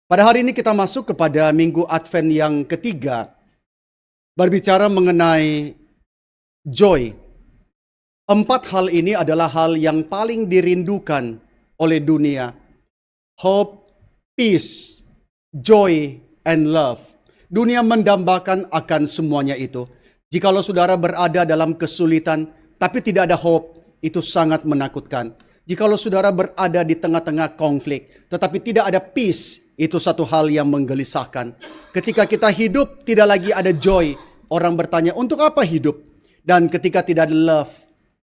Pada hari ini kita masuk kepada Minggu Advent yang ketiga, berbicara mengenai joy. 4 hal ini adalah hal yang paling dirindukan oleh dunia. Hope, peace, joy, and love. Dunia mendambakan akan semuanya itu. Jikalau saudara berada dalam kesulitan, tapi tidak ada hope, itu sangat menakutkan. Jikalau saudara berada di tengah-tengah konflik, tetapi tidak ada peace, itu satu hal yang menggelisahkan. Ketika kita hidup, tidak lagi ada joy. Orang bertanya, untuk apa hidup? Dan ketika tidak ada love,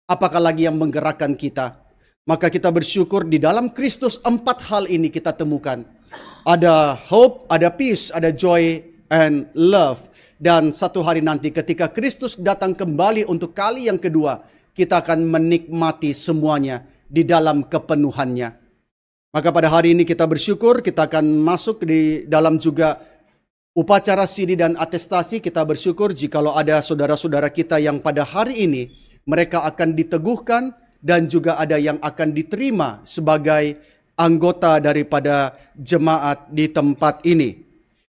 apakah lagi yang menggerakkan kita? Maka kita bersyukur di dalam Kristus 4 hal ini kita temukan. Ada hope, ada peace, ada joy, and love. Dan satu hari nanti ketika Kristus datang kembali untuk kali yang kedua, kita akan menikmati semuanya di dalam kepenuhannya. Maka pada hari ini kita bersyukur, kita akan masuk di dalam juga upacara sidi dan atestasi. Kita bersyukur jikalau ada saudara-saudara kita yang pada hari ini mereka akan diteguhkan dan juga ada yang akan diterima sebagai anggota daripada jemaat di tempat ini.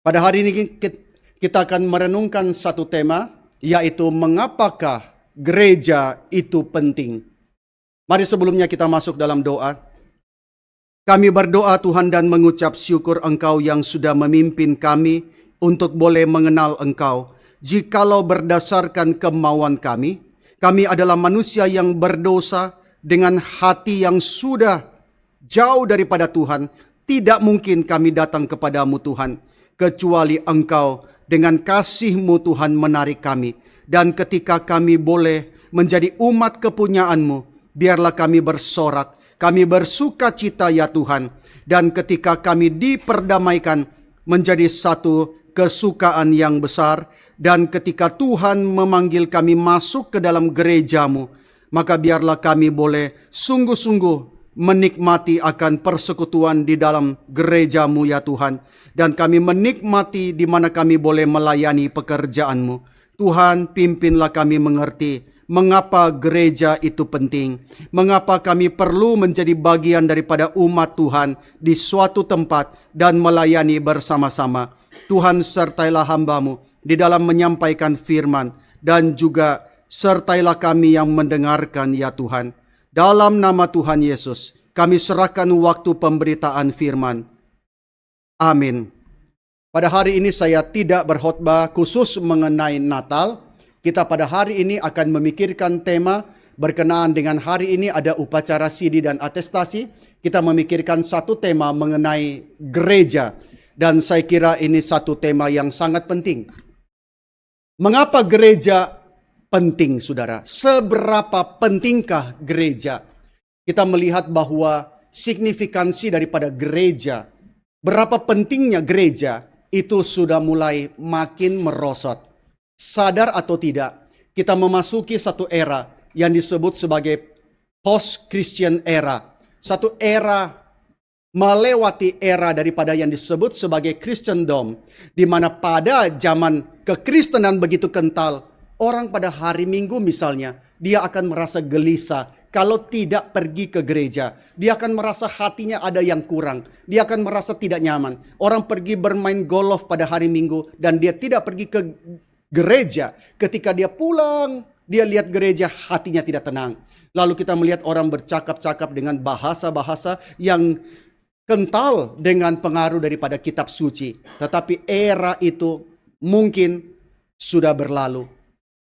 Pada hari ini kita akan merenungkan satu tema, yaitu mengapakah gereja itu penting. Mari sebelumnya kita masuk dalam doa. Kami berdoa Tuhan dan mengucap syukur Engkau yang sudah memimpin kami untuk boleh mengenal Engkau. Jikalau berdasarkan kemauan kami adalah manusia yang berdosa dengan hati yang sudah jauh daripada Tuhan. Tidak mungkin kami datang kepadamu Tuhan, kecuali Engkau dengan kasih-Mu Tuhan menarik kami. Dan ketika kami boleh menjadi umat kepunyaan-Mu, biarlah kami bersorak. Kami bersuka cita ya Tuhan, dan ketika kami diperdamaikan menjadi satu kesukaan yang besar, dan ketika Tuhan memanggil kami masuk ke dalam gereja-Mu, maka biarlah kami boleh sungguh-sungguh menikmati akan persekutuan di dalam gereja-Mu ya Tuhan, dan kami menikmati di mana kami boleh melayani pekerjaan-Mu. Tuhan, pimpinlah kami mengerti mengapa gereja itu penting, mengapa kami perlu menjadi bagian daripada umat Tuhan di suatu tempat dan melayani bersama-sama. Tuhan, sertailah hamba-Mu di dalam menyampaikan firman, dan juga sertailah kami yang mendengarkan ya Tuhan. Dalam nama Tuhan Yesus, kami serahkan waktu pemberitaan firman. Amin. Pada hari ini saya tidak berkhotbah khusus mengenai Natal. Kita pada hari ini akan memikirkan tema berkenaan dengan hari ini ada upacara sidi dan atestasi. Kita memikirkan satu tema mengenai gereja. Dan saya kira ini satu tema yang sangat penting. Mengapa gereja penting, saudara? Seberapa pentingkah gereja? Kita melihat bahwa signifikansi daripada gereja, berapa pentingnya gereja, itu sudah mulai makin merosot. Sadar atau tidak, kita memasuki satu era yang disebut sebagai post-Christian era. Satu era melewati era daripada yang disebut sebagai Christendom, di mana pada zaman kekristenan begitu kental, orang pada hari Minggu misalnya, dia akan merasa gelisah kalau tidak pergi ke gereja. Dia akan merasa hatinya ada yang kurang. Dia akan merasa tidak nyaman. Orang pergi bermain golf pada hari Minggu dan dia tidak pergi ke gereja. Ketika dia pulang, dia lihat gereja, hatinya tidak tenang. Lalu kita melihat orang bercakap-cakap dengan bahasa-bahasa yang kental dengan pengaruh daripada kitab suci. Tetapi era itu mungkin sudah berlalu.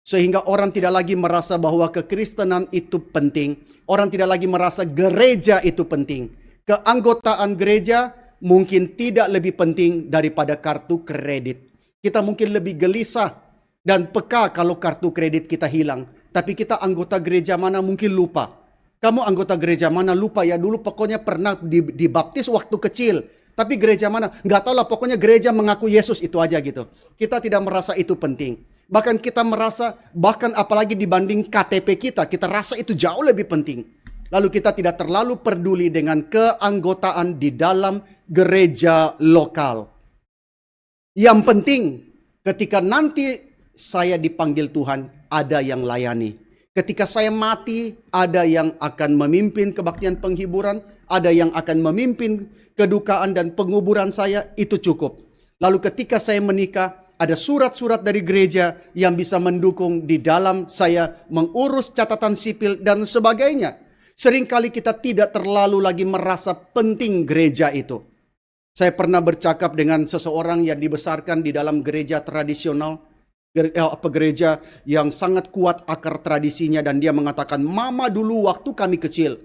Sehingga orang tidak lagi merasa bahwa kekristenan itu penting. Orang tidak lagi merasa gereja itu penting. Keanggotaan gereja mungkin tidak lebih penting daripada kartu kredit. Kita mungkin lebih gelisah dan peka kalau kartu kredit kita hilang. Tapi kita anggota gereja mana mungkin lupa. Kamu anggota gereja mana lupa ya, dulu pokoknya pernah dibaptis waktu kecil. Tapi gereja mana? Nggak tahu lah, pokoknya gereja mengaku Yesus itu aja gitu. Kita tidak merasa itu penting. Bahkan kita merasa, bahkan apalagi dibanding KTP kita rasa itu jauh lebih penting. Lalu kita tidak terlalu peduli dengan keanggotaan di dalam gereja lokal. Yang penting ketika nanti saya dipanggil Tuhan, ada yang layani. Ketika saya mati, ada yang akan memimpin kebaktian penghiburan, ada yang akan memimpin kedukaan dan penguburan saya, itu cukup. Lalu ketika saya menikah, ada surat-surat dari gereja yang bisa mendukung di dalam saya mengurus catatan sipil dan sebagainya. Seringkali kita tidak terlalu lagi merasa penting gereja itu. Saya pernah bercakap dengan seseorang yang dibesarkan di dalam gereja tradisional, gereja yang sangat kuat akar tradisinya, dan dia mengatakan, mama dulu waktu kami kecil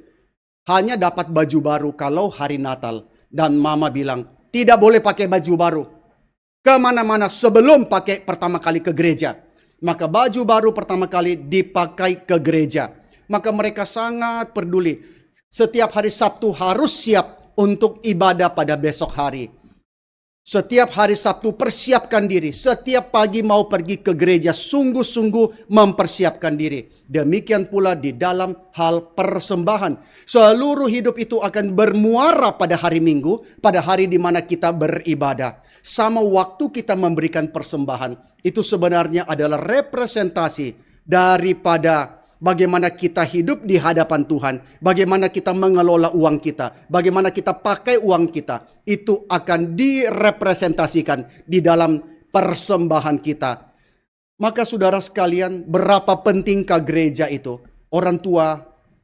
hanya dapat baju baru kalau hari Natal. Dan mama bilang, tidak boleh pakai baju baru kemana-mana sebelum pakai pertama kali ke gereja. Maka baju baru pertama kali dipakai ke gereja. Maka mereka sangat peduli. Setiap hari Sabtu harus siap untuk ibadah pada besok hari. Setiap hari Sabtu persiapkan diri. Setiap pagi mau pergi ke gereja, sungguh-sungguh mempersiapkan diri. Demikian pula di dalam hal persembahan. Seluruh hidup itu akan bermuara pada hari Minggu, pada hari di mana kita beribadah. Sama waktu kita memberikan persembahan, itu sebenarnya adalah representasi daripada bagaimana kita hidup di hadapan Tuhan, bagaimana kita mengelola uang kita, bagaimana kita pakai uang kita, itu akan direpresentasikan di dalam persembahan kita. Maka saudara sekalian, berapa pentingkah gereja itu? Orang tua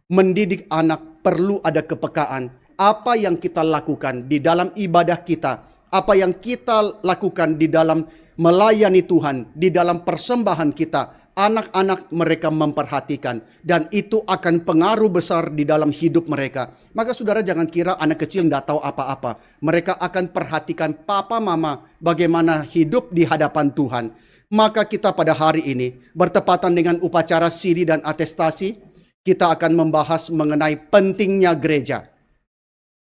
mendidik anak perlu ada kepekaan. Apa yang kita lakukan di dalam ibadah kita, apa yang kita lakukan di dalam melayani Tuhan, di dalam persembahan kita, anak-anak mereka memperhatikan, dan itu akan pengaruh besar di dalam hidup mereka. Maka saudara jangan kira anak kecil tidak tahu apa-apa. Mereka akan perhatikan papa mama bagaimana hidup di hadapan Tuhan. Maka kita pada hari ini bertepatan dengan upacara siri dan atestasi, kita akan membahas mengenai pentingnya gereja.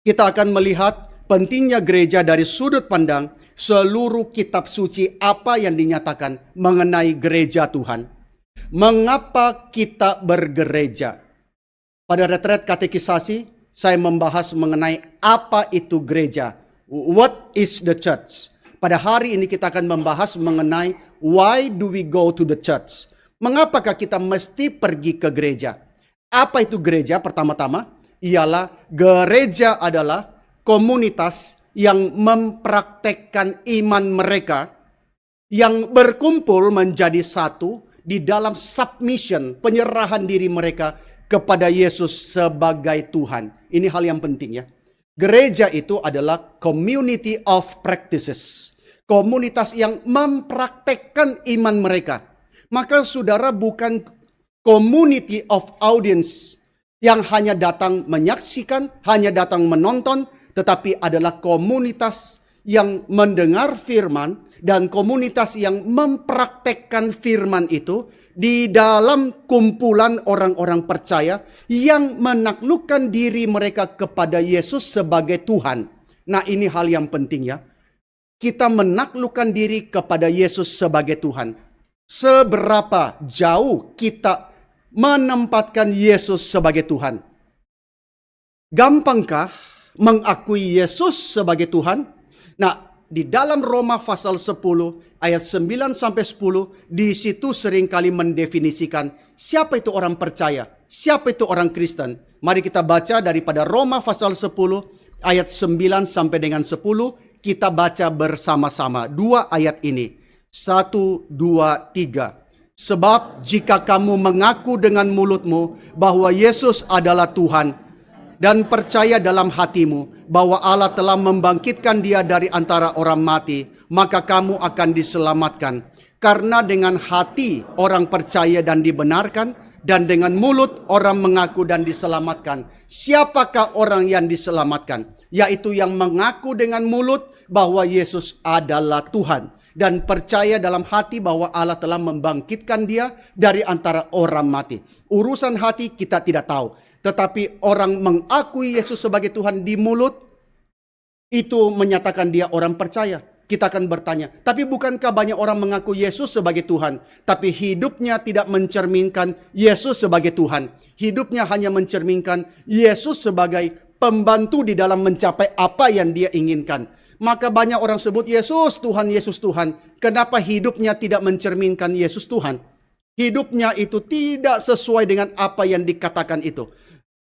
Kita akan melihat pentingnya gereja dari sudut pandang seluruh kitab suci apa yang dinyatakan mengenai gereja Tuhan. Mengapa kita bergereja? Pada retret katekisasi, saya membahas mengenai apa itu gereja. What is the church? Pada hari ini kita akan membahas mengenai why do we go to the church? Mengapakah kita mesti pergi ke gereja? Apa itu gereja? Pertama-tama, ialah gereja adalah komunitas yang mempraktekkan iman mereka, yang berkumpul menjadi satu di dalam submission, penyerahan diri mereka kepada Yesus sebagai Tuhan. Ini hal yang penting ya. Gereja itu adalah community of practices. Komunitas yang mempraktekkan iman mereka. Maka saudara bukan community of audience yang hanya datang menyaksikan, hanya datang menonton, tetapi adalah komunitas yang mendengar firman dan komunitas yang mempraktekkan firman itu di dalam kumpulan orang-orang percaya yang menaklukkan diri mereka kepada Yesus sebagai Tuhan. Nah, ini hal yang penting ya. Kita menaklukkan diri kepada Yesus sebagai Tuhan. Seberapa jauh kita menempatkan Yesus sebagai Tuhan? Gampangkah mengakui Yesus sebagai Tuhan? Nah, di dalam Roma pasal 10 ayat 9 sampai 10, di situ seringkali mendefinisikan siapa itu orang percaya, siapa itu orang Kristen. Mari kita baca daripada Roma pasal 10 ayat 9 sampai dengan 10, kita baca bersama-sama dua ayat ini. 1, 2, 3. Sebab jika kamu mengaku dengan mulutmu bahwa Yesus adalah Tuhan, dan percaya dalam hatimu bahwa Allah telah membangkitkan dia dari antara orang mati, maka kamu akan diselamatkan. Karena dengan hati orang percaya dan dibenarkan, dan dengan mulut orang mengaku dan diselamatkan. Siapakah orang yang diselamatkan? Yaitu yang mengaku dengan mulut bahwa Yesus adalah Tuhan, dan percaya dalam hati bahwa Allah telah membangkitkan dia dari antara orang mati. Urusan hati kita tidak tahu. Tetapi orang mengakui Yesus sebagai Tuhan di mulut, itu menyatakan dia orang percaya. Kita akan bertanya, tapi bukankah banyak orang mengaku Yesus sebagai Tuhan, tapi hidupnya tidak mencerminkan Yesus sebagai Tuhan. Hidupnya hanya mencerminkan Yesus sebagai pembantu di dalam mencapai apa yang dia inginkan. Maka banyak orang sebut Yesus Tuhan, Yesus Tuhan. Kenapa hidupnya tidak mencerminkan Yesus Tuhan? Hidupnya itu tidak sesuai dengan apa yang dikatakan itu.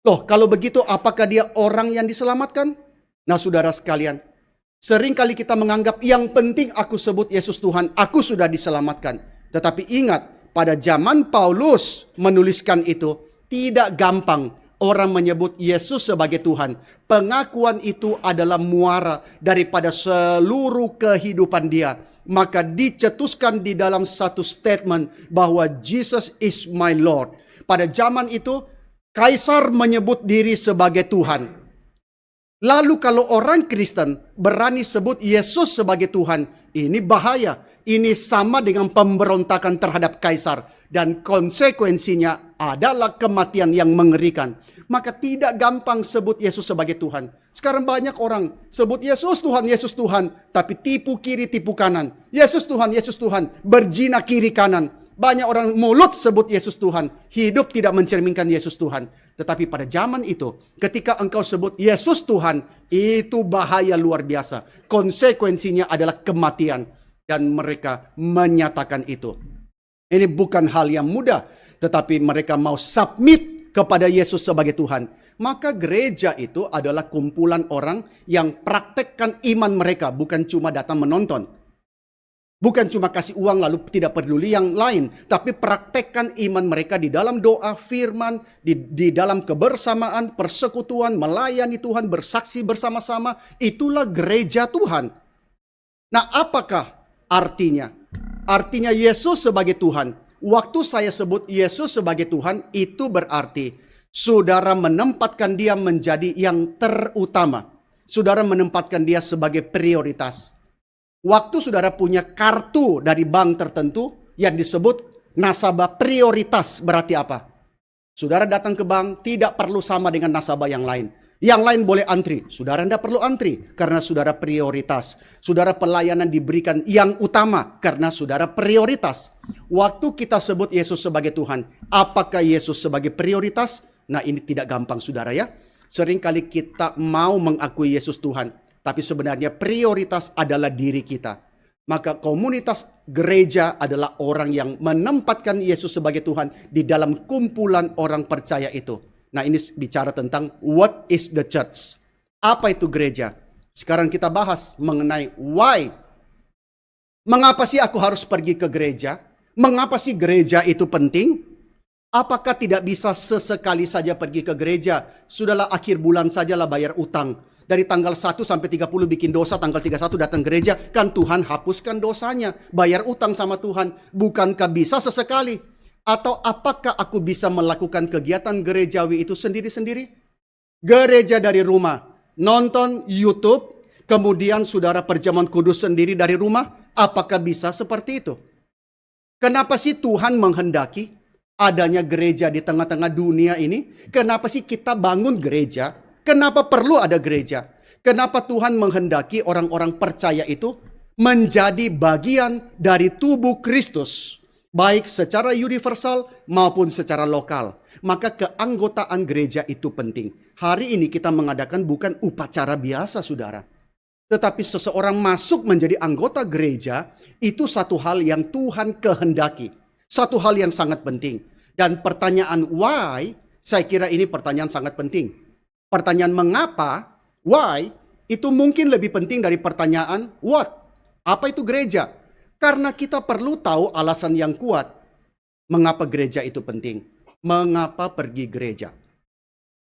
Loh, kalau begitu apakah dia orang yang diselamatkan? Nah, saudara sekalian, seringkali kita menganggap yang penting aku sebut Yesus Tuhan, aku sudah diselamatkan. Tetapi ingat, pada zaman Paulus menuliskan itu, tidak gampang orang menyebut Yesus sebagai Tuhan. Pengakuan itu adalah muara daripada seluruh kehidupan dia. Maka dicetuskan di dalam satu statement bahwa Jesus is my Lord. Pada zaman itu, Kaisar menyebut diri sebagai Tuhan. Lalu kalau orang Kristen berani sebut Yesus sebagai Tuhan, ini bahaya. Ini sama dengan pemberontakan terhadap Kaisar. Dan konsekuensinya adalah kematian yang mengerikan. Maka tidak gampang sebut Yesus sebagai Tuhan. Sekarang banyak orang sebut Yesus Tuhan, tapi tipu kiri, tipu kanan. Yesus Tuhan, berzina kiri kanan. Banyak orang mulut sebut Yesus Tuhan, hidup tidak mencerminkan Yesus Tuhan. Tetapi pada zaman itu, ketika engkau sebut Yesus Tuhan, itu bahaya luar biasa. Konsekuensinya adalah kematian. Dan mereka menyatakan itu. Ini bukan hal yang mudah, tetapi mereka mau submit kepada Yesus sebagai Tuhan. Maka gereja itu adalah kumpulan orang yang praktekkan iman mereka, bukan cuma datang menonton. Bukan cuma kasih uang lalu tidak peduli yang lain. Tapi praktekkan iman mereka di dalam doa, firman, di dalam kebersamaan, persekutuan, melayani Tuhan, bersaksi bersama-sama. Itulah gereja Tuhan. Nah, apakah artinya? Artinya Yesus sebagai Tuhan. Waktu saya sebut Yesus sebagai Tuhan, itu berarti saudara menempatkan dia menjadi yang terutama. Saudara menempatkan dia sebagai prioritas. Waktu saudara punya kartu dari bank tertentu yang disebut nasabah prioritas, berarti apa? Saudara datang ke bank tidak perlu sama dengan nasabah yang lain. Yang lain boleh antri, saudara tidak perlu antri karena saudara prioritas. Saudara pelayanan diberikan yang utama karena saudara prioritas. Waktu kita sebut Yesus sebagai Tuhan, apakah Yesus sebagai prioritas? Nah, ini tidak gampang saudara ya. Seringkali kita mau mengakui Yesus Tuhan. Tapi sebenarnya prioritas adalah diri kita. Maka komunitas gereja adalah orang yang menempatkan Yesus sebagai Tuhan di dalam kumpulan orang percaya itu. Nah, ini bicara tentang what is the church. Apa itu gereja? Sekarang kita bahas mengenai why. Mengapa sih aku harus pergi ke gereja? Mengapa sih gereja itu penting? Apakah tidak bisa sesekali saja pergi ke gereja? Sudahlah akhir bulan sajalah bayar utang. Dari tanggal 1 sampai 30 bikin dosa, tanggal 31 datang gereja, kan Tuhan hapuskan dosanya. Bayar utang sama Tuhan. Bukankah bisa sesekali? Atau apakah aku bisa melakukan kegiatan gerejawi itu sendiri-sendiri? Gereja dari rumah, nonton YouTube, kemudian saudara perjamuan kudus sendiri dari rumah. Apakah bisa seperti itu? Kenapa sih Tuhan menghendaki adanya gereja di tengah-tengah dunia ini? Kenapa sih kita bangun gereja? Kenapa perlu ada gereja? Kenapa Tuhan menghendaki orang-orang percaya itu menjadi bagian dari tubuh Kristus, baik secara universal maupun secara lokal? Maka keanggotaan gereja itu penting. Hari ini kita mengadakan bukan upacara biasa, saudara. Tetapi seseorang masuk menjadi anggota gereja, itu satu hal yang Tuhan kehendaki. Satu hal yang sangat penting. Dan pertanyaan why, saya kira ini pertanyaan sangat penting. Pertanyaan mengapa, why, itu mungkin lebih penting dari pertanyaan what. Apa itu gereja? Karena kita perlu tahu alasan yang kuat. Mengapa gereja itu penting? Mengapa pergi gereja?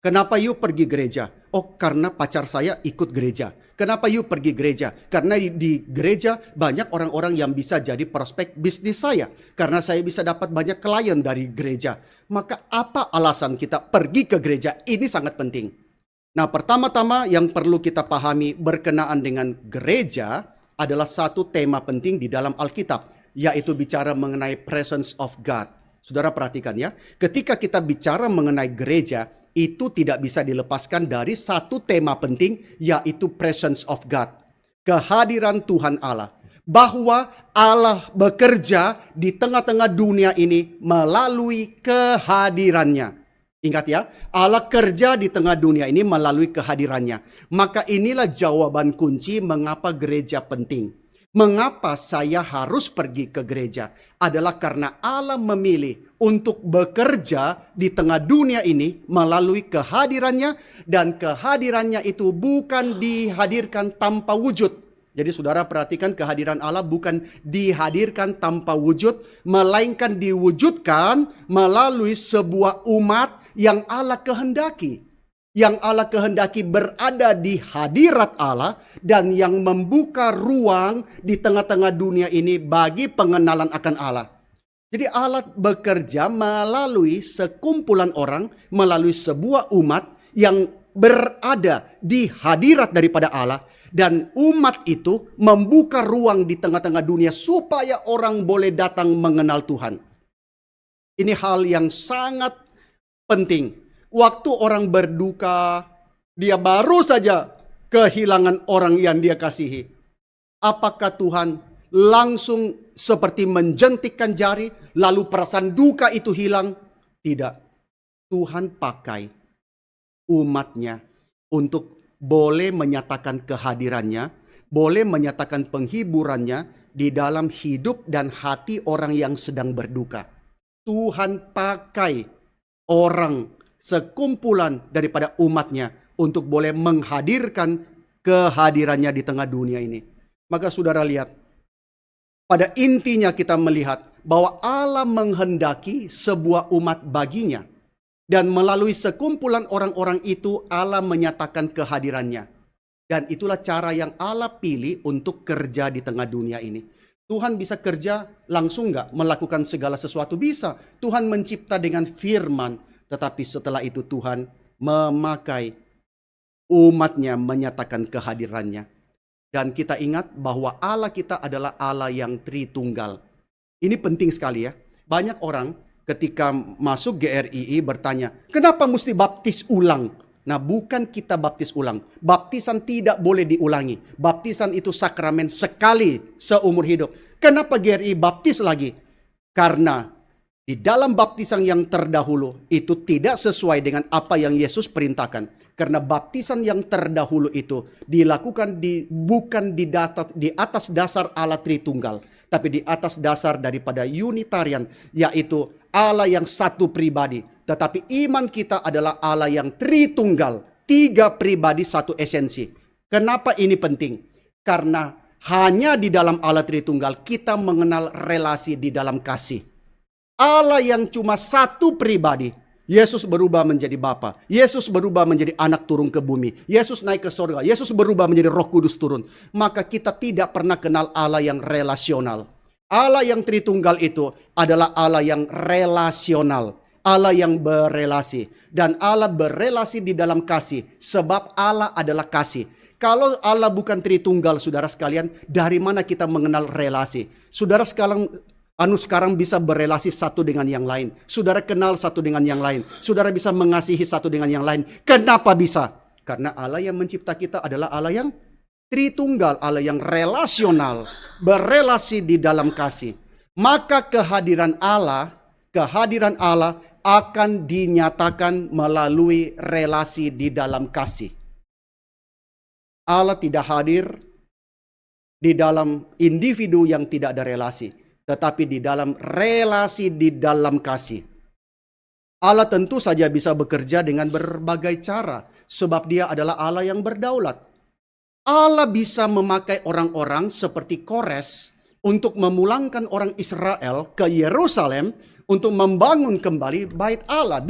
Kenapa you pergi gereja? Oh, karena pacar saya ikut gereja. Kenapa you pergi gereja? Karena di gereja banyak orang-orang yang bisa jadi prospek bisnis saya. Karena saya bisa dapat banyak klien dari gereja. Maka apa alasan kita pergi ke gereja? Ini sangat penting. Nah, pertama-tama yang perlu kita pahami berkenaan dengan gereja adalah satu tema penting di dalam Alkitab, yaitu bicara mengenai presence of God. Saudara perhatikan ya, ketika kita bicara mengenai gereja, itu tidak bisa dilepaskan dari satu tema penting, yaitu presence of God. Kehadiran Tuhan Allah. Bahwa Allah bekerja di tengah-tengah dunia ini melalui kehadirannya. Ingat ya, Allah kerja di tengah dunia ini melalui kehadirannya. Maka inilah jawaban kunci mengapa gereja penting. Mengapa saya harus pergi ke gereja? Adalah karena Allah memilih untuk bekerja di tengah dunia ini melalui kehadirannya, dan kehadirannya itu bukan dihadirkan tanpa wujud. Jadi saudara perhatikan, kehadiran Allah bukan dihadirkan tanpa wujud, melainkan diwujudkan melalui sebuah umat yang Allah kehendaki. Yang Allah kehendaki berada di hadirat Allah dan yang membuka ruang di tengah-tengah dunia ini bagi pengenalan akan Allah. Jadi Allah bekerja melalui sekumpulan orang, melalui sebuah umat yang berada di hadirat daripada Allah. Dan umat itu membuka ruang di tengah-tengah dunia supaya orang boleh datang mengenal Tuhan. Ini hal yang sangat penting. Waktu orang berduka, dia baru saja kehilangan orang yang dia kasihi. Apakah Tuhan langsung seperti menjentikkan jari, lalu perasaan duka itu hilang? Tidak. Tuhan pakai umatnya untuk boleh menyatakan kehadirannya, boleh menyatakan penghiburannya di dalam hidup dan hati orang yang sedang berduka. Tuhan pakai orang, sekumpulan daripada umatnya untuk boleh menghadirkan kehadirannya di tengah dunia ini. Maka saudara lihat, pada intinya kita melihat bahwa Allah menghendaki sebuah umat baginya. Dan melalui sekumpulan orang-orang itu Allah menyatakan kehadirannya. Dan itulah cara yang Allah pilih untuk kerja di tengah dunia ini. Tuhan bisa kerja langsung nggak melakukan segala sesuatu? Bisa. Tuhan mencipta dengan firman. Tetapi setelah itu Tuhan memakai umatnya menyatakan kehadirannya. Dan kita ingat bahwa Allah kita adalah Allah yang Tritunggal. Ini penting sekali ya. Banyak orang ketika masuk GRII bertanya, kenapa mesti baptis ulang? Nah, bukan kita baptis ulang. Baptisan tidak boleh diulangi. Baptisan itu sakramen sekali seumur hidup. Kenapa GRII baptis lagi? Karena di dalam baptisan yang terdahulu itu tidak sesuai dengan apa yang Yesus perintahkan. Karena baptisan yang terdahulu itu dilakukan bukan di atas dasar Allah Tritunggal, tapi di atas dasar daripada Unitarian, yaitu Allah yang satu pribadi. Tetapi iman kita adalah Allah yang Tritunggal, 3 pribadi, 1 esensi. Kenapa ini penting? Karena hanya di dalam Allah Tritunggal kita mengenal relasi di dalam kasih. Allah yang cuma satu pribadi, Yesus berubah menjadi Bapa, Yesus berubah menjadi anak turun ke bumi, Yesus naik ke surga, Yesus berubah menjadi Roh Kudus turun. Maka kita tidak pernah kenal Allah yang relasional. Allah yang Tritunggal itu adalah Allah yang relasional, Allah yang berelasi. Dan Allah berelasi di dalam kasih, sebab Allah adalah kasih. Kalau Allah bukan Tritunggal, saudara sekalian, dari mana kita mengenal relasi? Saudara sekarang bisa berelasi satu dengan yang lain. Saudara kenal satu dengan yang lain. Saudara bisa mengasihi satu dengan yang lain. Kenapa bisa? Karena Allah yang mencipta kita adalah Allah yang Tritunggal, Allah yang relasional, berelasi di dalam kasih. Maka kehadiran Allah akan dinyatakan melalui relasi di dalam kasih. Allah tidak hadir di dalam individu yang tidak ada relasi, tetapi di dalam relasi di dalam kasih. Allah tentu saja bisa bekerja dengan berbagai cara, sebab Dia adalah Allah yang berdaulat. Allah bisa memakai orang-orang seperti Kores untuk memulangkan orang Israel ke Yerusalem untuk membangun kembali bait Allah.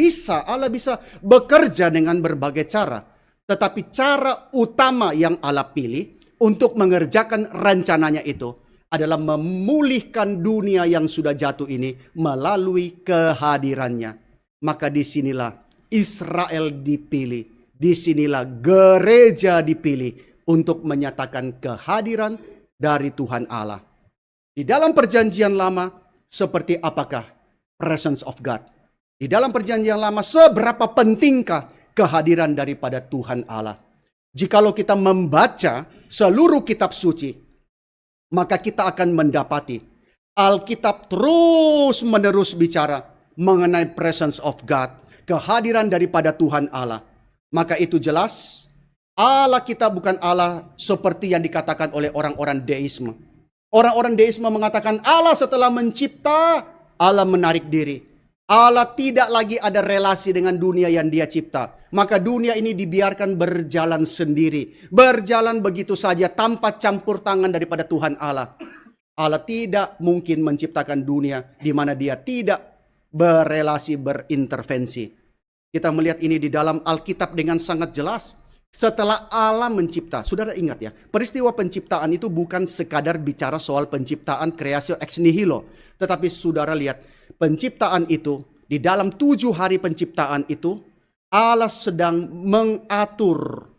Allah bisa bekerja dengan berbagai cara. Tetapi cara utama yang Allah pilih untuk mengerjakan rencananya itu adalah memulihkan dunia yang sudah jatuh ini melalui kehadirannya. Maka disinilah Israel dipilih. Disinilah gereja dipilih untuk menyatakan kehadiran dari Tuhan Allah. Di dalam perjanjian lama, seperti apakah presence of God? Di dalam perjanjian lama, seberapa pentingkah kehadiran daripada Tuhan Allah? Jikalau kita membaca seluruh kitab suci, maka kita akan mendapati Alkitab terus menerus bicara mengenai presence of God, kehadiran daripada Tuhan Allah. Maka itu jelas, Allah kita bukan Allah seperti yang dikatakan oleh orang-orang deisme. Orang-orang deisme mengatakan Allah setelah mencipta, Allah menarik diri. Allah tidak lagi ada relasi dengan dunia yang dia cipta. Maka dunia ini dibiarkan berjalan sendiri. Berjalan begitu saja tanpa campur tangan daripada Tuhan Allah. Allah tidak mungkin menciptakan dunia di mana dia tidak berelasi, berintervensi. Kita melihat ini di dalam Alkitab dengan sangat jelas. Setelah Allah mencipta, saudara ingat ya, peristiwa penciptaan itu bukan sekadar bicara soal penciptaan kreasio ex nihilo. Tetapi saudara lihat, penciptaan itu, di dalam 7 hari penciptaan itu, Allah sedang mengatur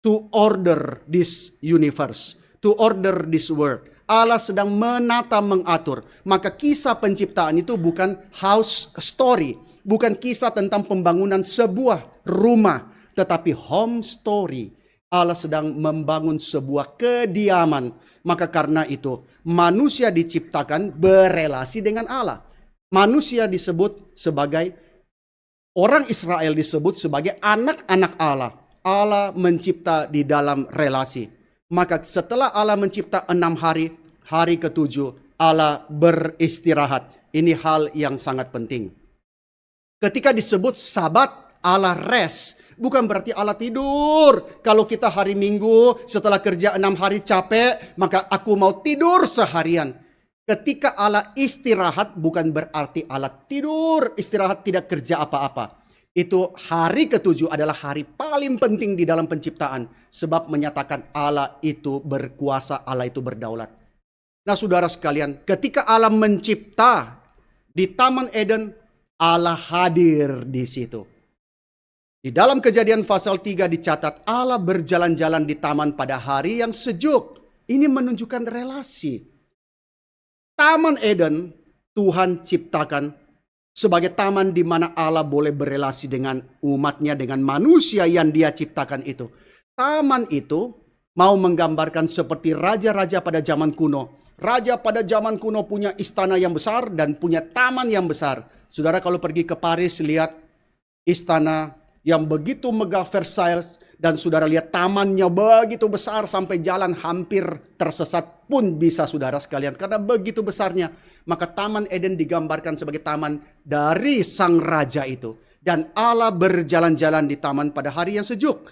to order this universe, to order this world. Allah sedang menata, mengatur. Maka kisah penciptaan itu bukan house story, bukan kisah tentang pembangunan sebuah rumah, tetapi home story. Allah sedang membangun sebuah kediaman. Maka karena itu manusia diciptakan berelasi dengan Allah. Manusia disebut sebagai, orang Israel disebut sebagai anak-anak Allah. Allah mencipta di dalam relasi. Maka setelah Allah mencipta 6 hari, hari ke-7 Allah beristirahat. Ini hal yang sangat penting. Ketika disebut sabat, Allah rest, bukan berarti Allah tidur. Kalau kita hari Minggu setelah kerja 6 hari capek, maka aku mau tidur seharian. Ketika Allah istirahat bukan berarti Allah tidur, istirahat tidak kerja apa-apa. Itu hari ke-7 adalah hari paling penting di dalam penciptaan. Sebab menyatakan Allah itu berkuasa, Allah itu berdaulat. Nah saudara sekalian, ketika Allah mencipta di Taman Eden, Allah hadir di situ. Di dalam Kejadian pasal 3 dicatat Allah berjalan-jalan di taman pada hari yang sejuk. Ini menunjukkan relasi. Taman Eden Tuhan ciptakan sebagai taman di mana Allah boleh berelasi dengan umatnya, dengan manusia yang dia ciptakan itu. Taman itu mau menggambarkan seperti raja-raja pada zaman kuno. Raja pada zaman kuno punya istana yang besar dan punya taman yang besar. Saudara kalau pergi ke Paris lihat istana yang begitu megah Versailles, dan saudara lihat tamannya begitu besar sampai jalan hampir tersesat pun bisa saudara sekalian. Karena begitu besarnya. Maka Taman Eden digambarkan sebagai taman dari sang raja itu. Dan Allah berjalan-jalan di taman pada hari yang sejuk.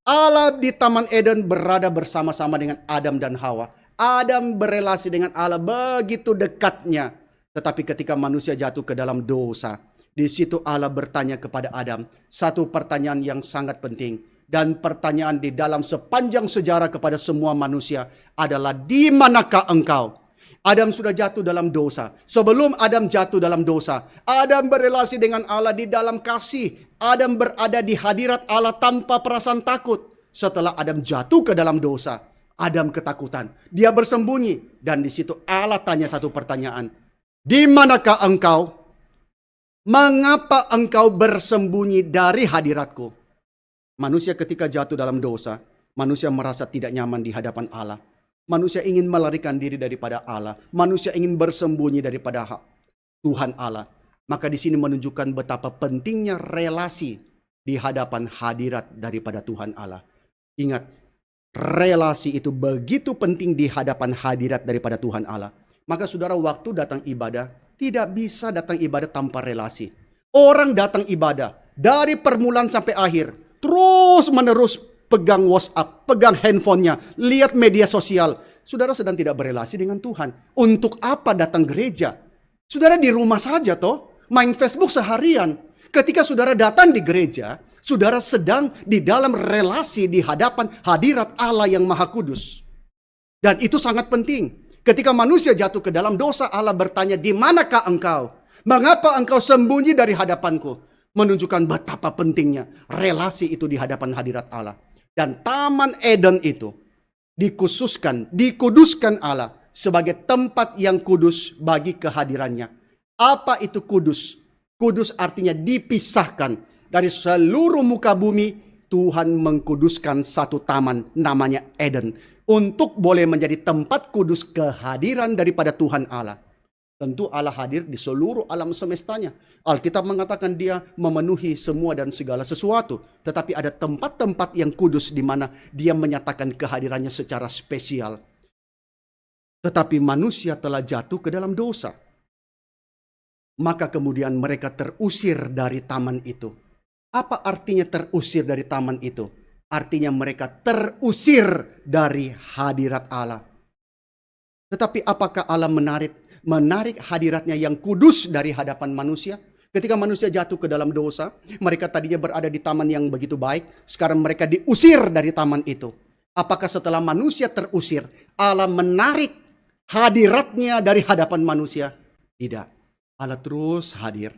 Allah di Taman Eden berada bersama-sama dengan Adam dan Hawa. Adam berelasi dengan Allah begitu dekatnya. Tetapi ketika manusia jatuh ke dalam dosa, di situ Allah bertanya kepada Adam satu pertanyaan yang sangat penting. Dan pertanyaan di dalam sepanjang sejarah kepada semua manusia adalah, di manakah engkau? Adam sudah jatuh dalam dosa. Sebelum Adam jatuh dalam dosa, Adam berelasi dengan Allah di dalam kasih. Adam berada di hadirat Allah tanpa perasaan takut. Setelah Adam jatuh ke dalam dosa, Adam ketakutan. Dia bersembunyi. Dan di situ Allah tanya satu pertanyaan. Di manakah engkau? Mengapa engkau bersembunyi dari hadiratku? Manusia ketika jatuh dalam dosa, manusia merasa tidak nyaman di hadapan Allah. Manusia ingin melarikan diri daripada Allah. Manusia ingin bersembunyi daripada Tuhan Allah. Maka di sini menunjukkan betapa pentingnya relasi di hadapan hadirat daripada Tuhan Allah. Ingat, relasi itu begitu penting di hadapan hadirat daripada Tuhan Allah. Maka saudara waktu datang ibadah, tidak bisa datang ibadah tanpa relasi. Orang datang ibadah dari permulaan sampai akhir, terus menerus pegang WhatsApp, pegang handphonenya, lihat media sosial. Saudara sedang tidak berelasi dengan Tuhan. Untuk apa datang gereja? Saudara di rumah saja toh, main Facebook seharian. Ketika saudara datang di gereja, saudara sedang di dalam relasi di hadapan hadirat Allah yang Maha Kudus. Dan itu sangat penting. Ketika manusia jatuh ke dalam dosa, Allah bertanya, di manakah engkau? Mengapa engkau sembunyi dari hadapanku? Menunjukkan betapa pentingnya relasi itu di hadapan hadirat Allah. Dan Taman Eden itu dikuduskan Allah sebagai tempat yang kudus bagi kehadirannya. Apa itu kudus? Kudus artinya dipisahkan dari seluruh muka bumi. Tuhan mengkuduskan satu taman namanya Eden untuk boleh menjadi tempat kudus kehadiran daripada Tuhan Allah. Tentu Allah hadir di seluruh alam semestanya. Alkitab mengatakan dia memenuhi semua dan segala sesuatu. Tetapi ada tempat-tempat yang kudus di mana dia menyatakan kehadirannya secara spesial. Tetapi manusia telah jatuh ke dalam dosa. Maka kemudian mereka terusir dari taman itu. Apa artinya terusir dari taman itu? Artinya mereka terusir dari hadirat Allah. Tetapi apakah Allah menarik hadiratnya yang kudus dari hadapan manusia? Ketika manusia jatuh ke dalam dosa, mereka tadinya berada di taman yang begitu baik, sekarang mereka diusir dari taman itu. Apakah setelah manusia terusir, Allah menarik hadiratnya dari hadapan manusia? Tidak. Allah terus hadir.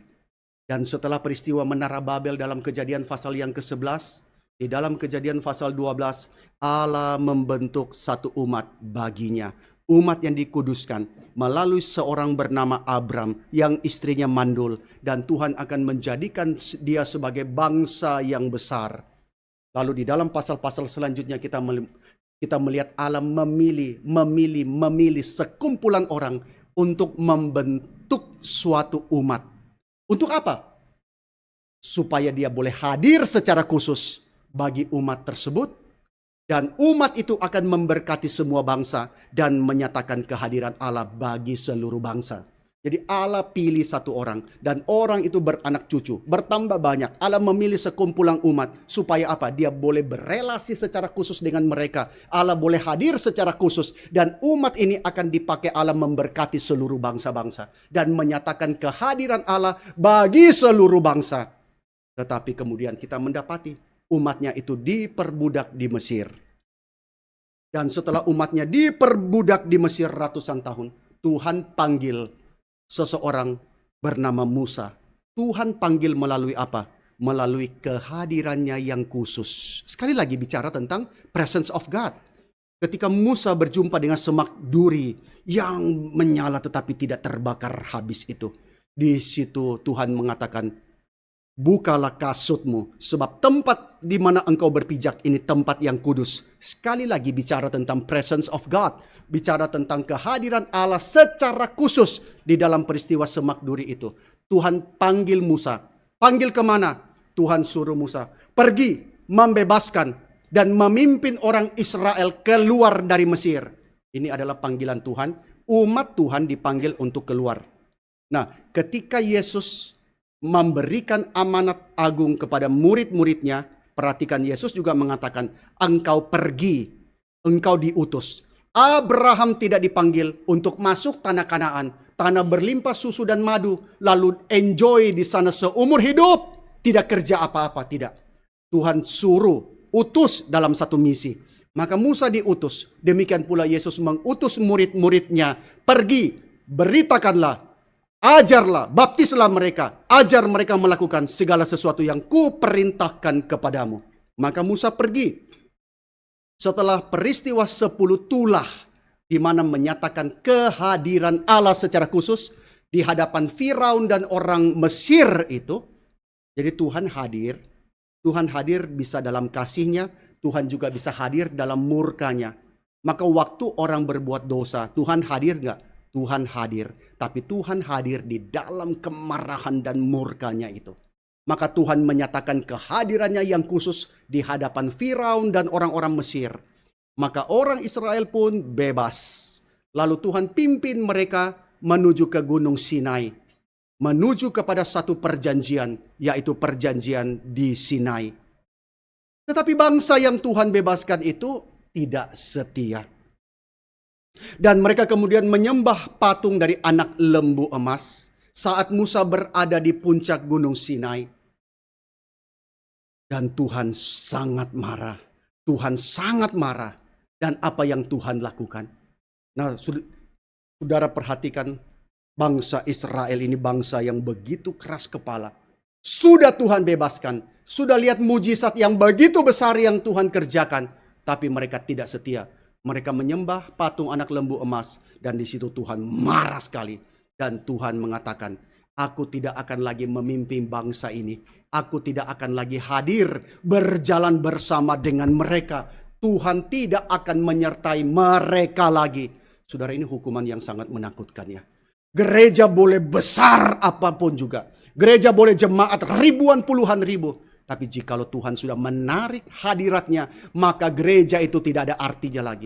Dan setelah peristiwa Menara Babel dalam Kejadian pasal yang ke-11, di dalam Kejadian pasal 12, Allah membentuk satu umat baginya. Umat yang dikuduskan melalui seorang bernama Abram yang istrinya mandul. Dan Tuhan akan menjadikan dia sebagai bangsa yang besar. Lalu di dalam pasal-pasal selanjutnya kita melihat Allah memilih sekumpulan orang untuk membentuk suatu umat. Untuk apa? Supaya dia boleh hadir secara khusus bagi umat tersebut. Dan umat itu akan memberkati semua bangsa dan menyatakan kehadiran Allah bagi seluruh bangsa. Jadi Allah pilih satu orang dan orang itu beranak cucu, bertambah banyak. Allah memilih sekumpulan umat supaya apa? Dia boleh berelasi secara khusus dengan mereka. Allah boleh hadir secara khusus dan umat ini akan dipakai Allah memberkati seluruh bangsa-bangsa dan menyatakan kehadiran Allah bagi seluruh bangsa. Tetapi kemudian kita mendapati umatnya itu diperbudak di Mesir. Dan setelah umatnya diperbudak di Mesir ratusan tahun, Tuhan panggil seseorang bernama Musa. Tuhan panggil melalui apa? Melalui kehadirannya yang khusus. Sekali lagi bicara tentang presence of God. Ketika Musa berjumpa dengan semak duri yang menyala tetapi tidak terbakar habis itu. Di situ Tuhan mengatakan, bukalah kasutmu, sebab tempat di mana engkau berpijak ini tempat yang kudus. Sekali lagi bicara tentang presence of God. Bicara tentang kehadiran Allah secara khusus di dalam peristiwa semak duri itu. Tuhan panggil Musa. Panggil kemana? Tuhan suruh Musa pergi membebaskan dan memimpin orang Israel keluar dari Mesir. Ini adalah panggilan Tuhan. Umat Tuhan dipanggil untuk keluar. Nah, ketika Yesus memberikan amanat agung kepada murid-muridnya, perhatikan Yesus juga mengatakan, engkau pergi, engkau diutus. Abraham tidak dipanggil untuk masuk tanah Kanaan, tanah berlimpah susu dan madu, lalu enjoy di sana seumur hidup, tidak kerja apa-apa, tidak. Tuhan suruh, utus dalam satu misi. Maka Musa diutus, demikian pula Yesus mengutus murid-muridnya, pergi, beritakanlah, ajarlah, baptislah mereka, ajar mereka melakukan segala sesuatu yang kuperintahkan kepadamu. Maka Musa pergi. Setelah peristiwa 10 tulah, di mana menyatakan kehadiran Allah secara khusus di hadapan Firaun dan orang Mesir itu. Jadi Tuhan hadir bisa dalam kasih-Nya, Tuhan juga bisa hadir dalam murka-Nya. Maka waktu orang berbuat dosa, Tuhan hadir enggak? Tuhan hadir, tapi Tuhan hadir di dalam kemarahan dan murka-Nya itu. Maka Tuhan menyatakan kehadirannya yang khusus di hadapan Firaun dan orang-orang Mesir. Maka orang Israel pun bebas. Lalu Tuhan pimpin mereka menuju ke Gunung Sinai. Menuju kepada satu perjanjian, yaitu perjanjian di Sinai. Tetapi bangsa yang Tuhan bebaskan itu tidak setia. Dan mereka kemudian menyembah patung dari anak lembu emas saat Musa berada di puncak Gunung Sinai. Dan Tuhan sangat marah. Tuhan sangat marah. Dan apa yang Tuhan lakukan? Nah, saudara perhatikan, bangsa Israel ini bangsa yang begitu keras kepala. Sudah Tuhan bebaskan. Sudah lihat mujizat yang begitu besar yang Tuhan kerjakan. Tapi mereka tidak setia. Mereka menyembah patung anak lembu emas. Dan di situ Tuhan marah sekali. Dan Tuhan mengatakan, aku tidak akan lagi memimpin bangsa ini. Aku tidak akan lagi hadir berjalan bersama dengan mereka. Tuhan tidak akan menyertai mereka lagi. Saudara, ini hukuman yang sangat menakutkan ya. Gereja boleh besar apapun juga. Gereja boleh jemaat ribuan puluhan ribu. Tapi jikalau Tuhan sudah menarik hadiratnya, maka gereja itu tidak ada artinya lagi.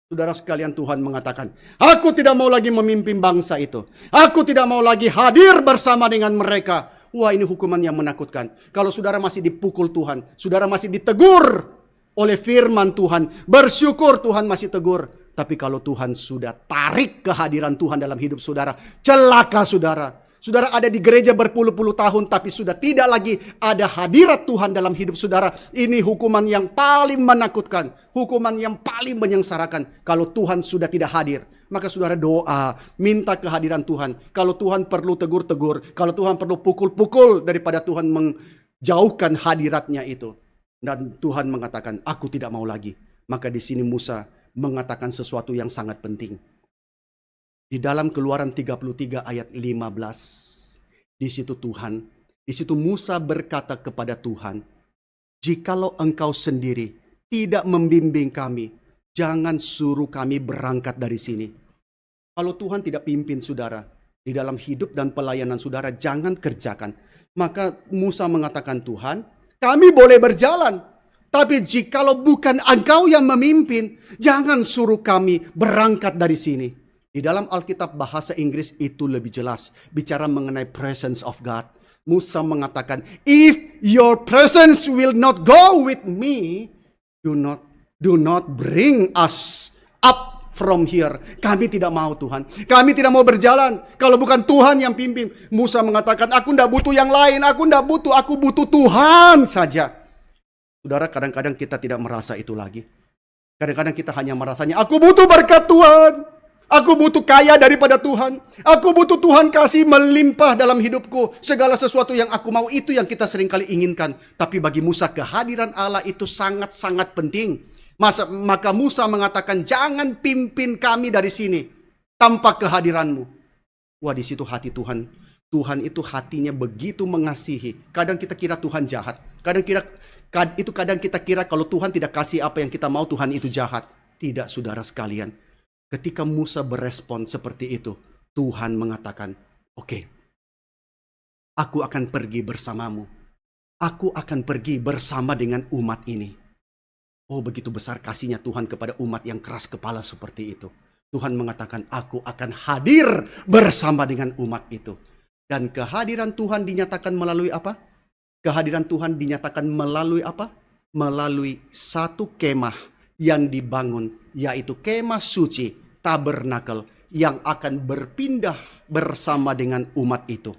Saudara sekalian, Tuhan mengatakan, aku tidak mau lagi memimpin bangsa itu. Aku tidak mau lagi hadir bersama dengan mereka. Wah, ini hukuman yang menakutkan. Kalau saudara masih dipukul Tuhan, saudara masih ditegur oleh firman Tuhan, bersyukur Tuhan masih tegur. Tapi kalau Tuhan sudah tarik kehadiran Tuhan dalam hidup saudara, celaka saudara. Saudara ada di gereja berpuluh-puluh tahun, tapi sudah tidak lagi ada hadirat Tuhan dalam hidup saudara. Ini hukuman yang paling menakutkan. Hukuman yang paling menyengsarakan. Kalau Tuhan sudah tidak hadir, maka saudara doa, minta kehadiran Tuhan. Kalau Tuhan perlu tegur-tegur, kalau Tuhan perlu pukul-pukul, daripada Tuhan menjauhkan hadiratnya itu. Dan Tuhan mengatakan, aku tidak mau lagi. Maka di sini Musa mengatakan sesuatu yang sangat penting. Di dalam Keluaran 33 ayat 15, di situ Musa berkata kepada Tuhan, jikalau engkau sendiri tidak membimbing kami, jangan suruh kami berangkat dari sini. Kalau Tuhan tidak pimpin saudara di dalam hidup dan pelayanan saudara, jangan kerjakan. Maka Musa mengatakan, Tuhan, kami boleh berjalan, tapi jikalau bukan engkau yang memimpin, jangan suruh kami berangkat dari sini. Di dalam Alkitab bahasa Inggris itu lebih jelas, bicara mengenai presence of God. Musa mengatakan, if your presence will not go with me, do not bring us up from here. Kami tidak mau Tuhan. Kami tidak mau berjalan kalau bukan Tuhan yang pimpin. Musa mengatakan, aku tidak butuh yang lain. Aku butuh Tuhan saja. Saudara, kadang-kadang kita tidak merasa itu lagi. Kadang-kadang kita hanya merasanya, aku butuh berkat Tuhan. Aku butuh kaya daripada Tuhan. Aku butuh Tuhan kasih melimpah dalam hidupku. Segala sesuatu yang aku mau, itu yang kita seringkali inginkan. Tapi bagi Musa, kehadiran Allah itu sangat-sangat penting. Maka Musa mengatakan, jangan pimpin kami dari sini tanpa kehadiranmu. Wah, di situ hati Tuhan. Tuhan itu hatinya begitu mengasihi. Kadang kita kira Tuhan jahat. Kadang kita kira kalau Tuhan tidak kasih apa yang kita mau, Tuhan itu jahat. Tidak, saudara sekalian. Ketika Musa berespon seperti itu, Tuhan mengatakan, oke, aku akan pergi bersamamu. Aku akan pergi bersama dengan umat ini. Oh, begitu besar kasihnya Tuhan kepada umat yang keras kepala seperti itu. Tuhan mengatakan, aku akan hadir bersama dengan umat itu. Dan kehadiran Tuhan dinyatakan melalui apa? Kehadiran Tuhan dinyatakan melalui apa? Melalui satu kemah yang dibangun, yaitu kemah suci, tabernakel, yang akan berpindah bersama dengan umat itu.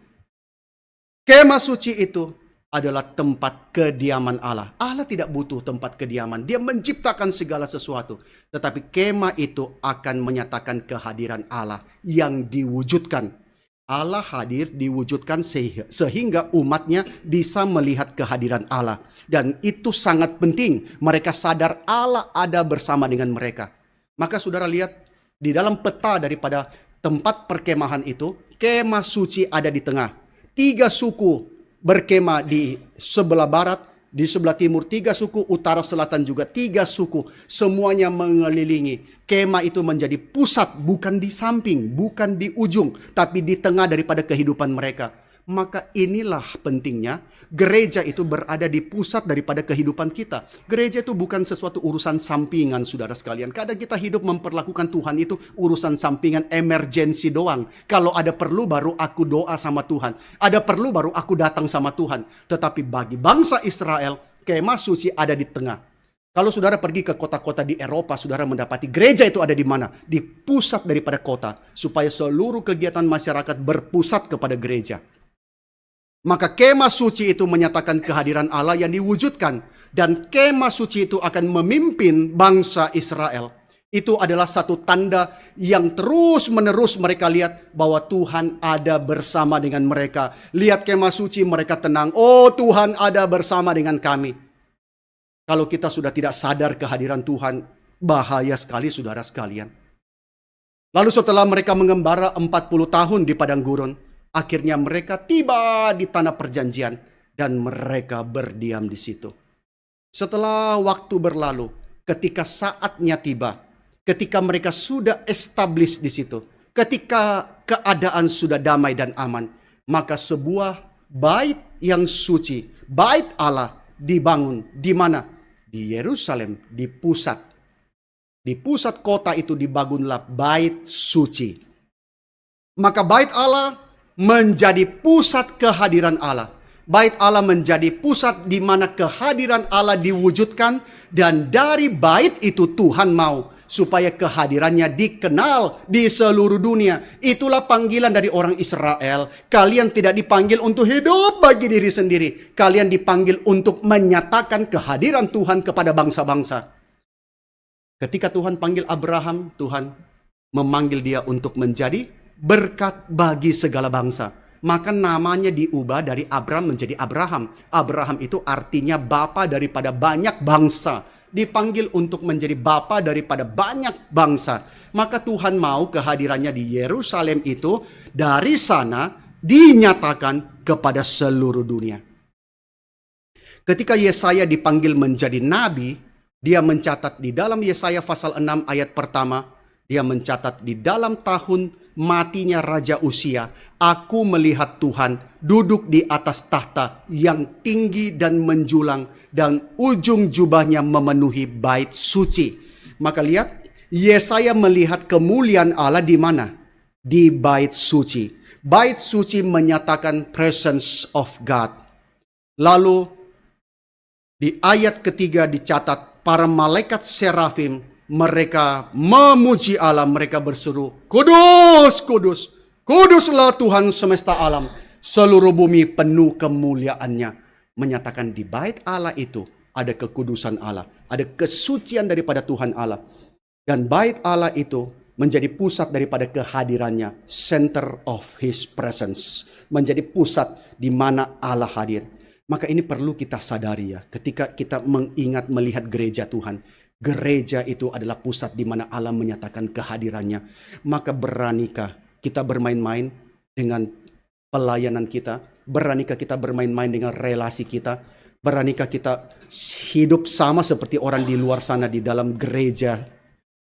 Kemah suci itu adalah tempat kediaman Allah. Allah tidak butuh tempat kediaman. Dia menciptakan segala sesuatu. Tetapi kemah itu akan menyatakan kehadiran Allah yang diwujudkan. Allah hadir diwujudkan sehingga umatnya bisa melihat kehadiran Allah. Dan itu sangat penting. Mereka sadar Allah ada bersama dengan mereka. Maka saudara lihat di dalam peta daripada tempat perkemahan itu, kemah suci ada di tengah. 3 suku berkemah di sebelah barat, di sebelah timur 3 suku, utara selatan juga 3 suku. Semuanya mengelilingi. Kemah itu menjadi pusat, bukan di samping, bukan di ujung, tapi di tengah daripada kehidupan mereka. Maka inilah pentingnya gereja itu berada di pusat daripada kehidupan kita. Gereja itu bukan sesuatu urusan sampingan, saudara sekalian. Kadang kita hidup memperlakukan Tuhan itu urusan sampingan, emergensi doang. Kalau ada perlu baru aku doa sama Tuhan. Ada perlu baru aku datang sama Tuhan. Tetapi bagi bangsa Israel, kemah suci ada di tengah. Kalau saudara pergi ke kota-kota di Eropa, saudara mendapati gereja itu ada di mana? Di pusat daripada kota. Supaya seluruh kegiatan masyarakat berpusat kepada gereja. Maka kemah suci itu menyatakan kehadiran Allah yang diwujudkan. Dan kemah suci itu akan memimpin bangsa Israel. Itu adalah satu tanda yang terus menerus mereka lihat bahwa Tuhan ada bersama dengan mereka. Lihat kemah suci, mereka tenang. Oh, Tuhan ada bersama dengan kami. Kalau kita sudah tidak sadar kehadiran Tuhan, bahaya sekali saudara sekalian. Lalu setelah mereka mengembara 40 tahun di padang gurun, akhirnya mereka tiba di tanah perjanjian dan mereka berdiam di situ. Setelah waktu berlalu, ketika saatnya tiba, ketika mereka sudah establish di situ, ketika keadaan sudah damai dan aman, maka sebuah bait yang suci, bait Allah dibangun di mana? Di Yerusalem, di pusat Di pusat kota itu dibangunlah bait suci. Maka bait Allah menjadi pusat kehadiran Allah. Bait Allah menjadi pusat di mana kehadiran Allah diwujudkan, dan dari bait itu Tuhan mau supaya kehadirannya dikenal di seluruh dunia. Itulah panggilan dari orang Israel. Kalian tidak dipanggil untuk hidup bagi diri sendiri. Kalian dipanggil untuk menyatakan kehadiran Tuhan kepada bangsa-bangsa. Ketika Tuhan panggil Abraham, Tuhan memanggil dia untuk menjadi berkat bagi segala bangsa. Maka namanya diubah dari Abram menjadi Abraham. Abraham itu artinya bapa daripada banyak bangsa. Dipanggil untuk menjadi bapa daripada banyak bangsa. Maka Tuhan mau kehadirannya di Yerusalem itu dari sana dinyatakan kepada seluruh dunia. Ketika Yesaya dipanggil menjadi nabi, dia mencatat di dalam Yesaya pasal 6 ayat pertama, dia mencatat di dalam tahun matinya Raja Usia, aku melihat Tuhan duduk di atas tahta yang tinggi dan menjulang, dan ujung jubahnya memenuhi bait suci. Maka lihat, Yesaya melihat kemuliaan Allah di mana? Di bait suci. Bait suci menyatakan presence of God. Lalu di ayat ketiga dicatat, para malaikat serafim mereka memuji Allah, mereka berseru, kudus, kudus, kuduslah Tuhan semesta alam, seluruh bumi penuh kemuliaannya. Menyatakan di bait Allah itu ada kekudusan Allah, ada kesucian daripada Tuhan Allah. Dan bait Allah itu menjadi pusat daripada kehadirannya, center of His presence, menjadi pusat di mana Allah hadir. Maka ini perlu kita sadari ya, ketika kita mengingat melihat gereja Tuhan. Gereja itu adalah pusat di mana Allah menyatakan kehadirannya. Maka beranikah kita bermain-main dengan pelayanan kita? Beranikah kita bermain-main dengan relasi kita? Beranikah kita hidup sama seperti orang di luar sana di dalam gereja?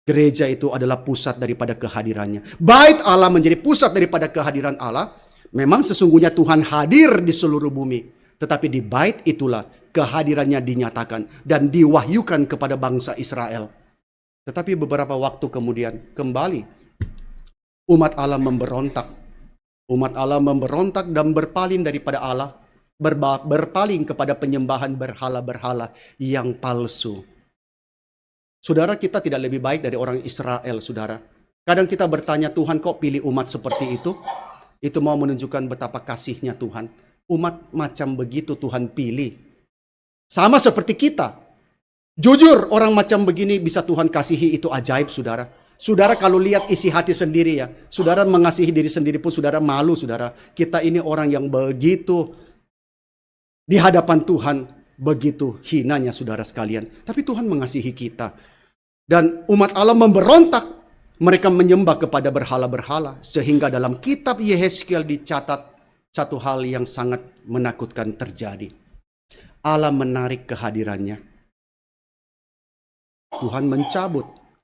Gereja itu adalah pusat daripada kehadirannya. Bait Allah menjadi pusat daripada kehadiran Allah. Memang sesungguhnya Tuhan hadir di seluruh bumi. Tetapi di bait itulah kehadirannya dinyatakan dan diwahyukan kepada bangsa Israel. Tetapi beberapa waktu kemudian kembali umat Allah memberontak. Umat Allah memberontak dan berpaling daripada Allah. Berpaling kepada penyembahan berhala-berhala yang palsu. Saudara, kita tidak lebih baik dari orang Israel, saudara. Kadang kita bertanya, Tuhan kok pilih umat seperti itu? Itu mau menunjukkan betapa kasihnya Tuhan. Umat macam begitu Tuhan pilih. Sama seperti kita. Jujur, orang macam begini bisa Tuhan kasihi, itu ajaib, saudara. Saudara kalau lihat isi hati sendiri ya, saudara mengasihi diri sendiri pun saudara malu, saudara. Kita ini orang yang begitu di hadapan Tuhan, begitu hinanya saudara sekalian. Tapi Tuhan mengasihi kita. Dan umat Allah memberontak. Mereka menyembah kepada berhala-berhala. Sehingga dalam kitab Yehezkiel dicatat satu hal yang sangat menakutkan terjadi. Allah menarik kehadirannya. Tuhan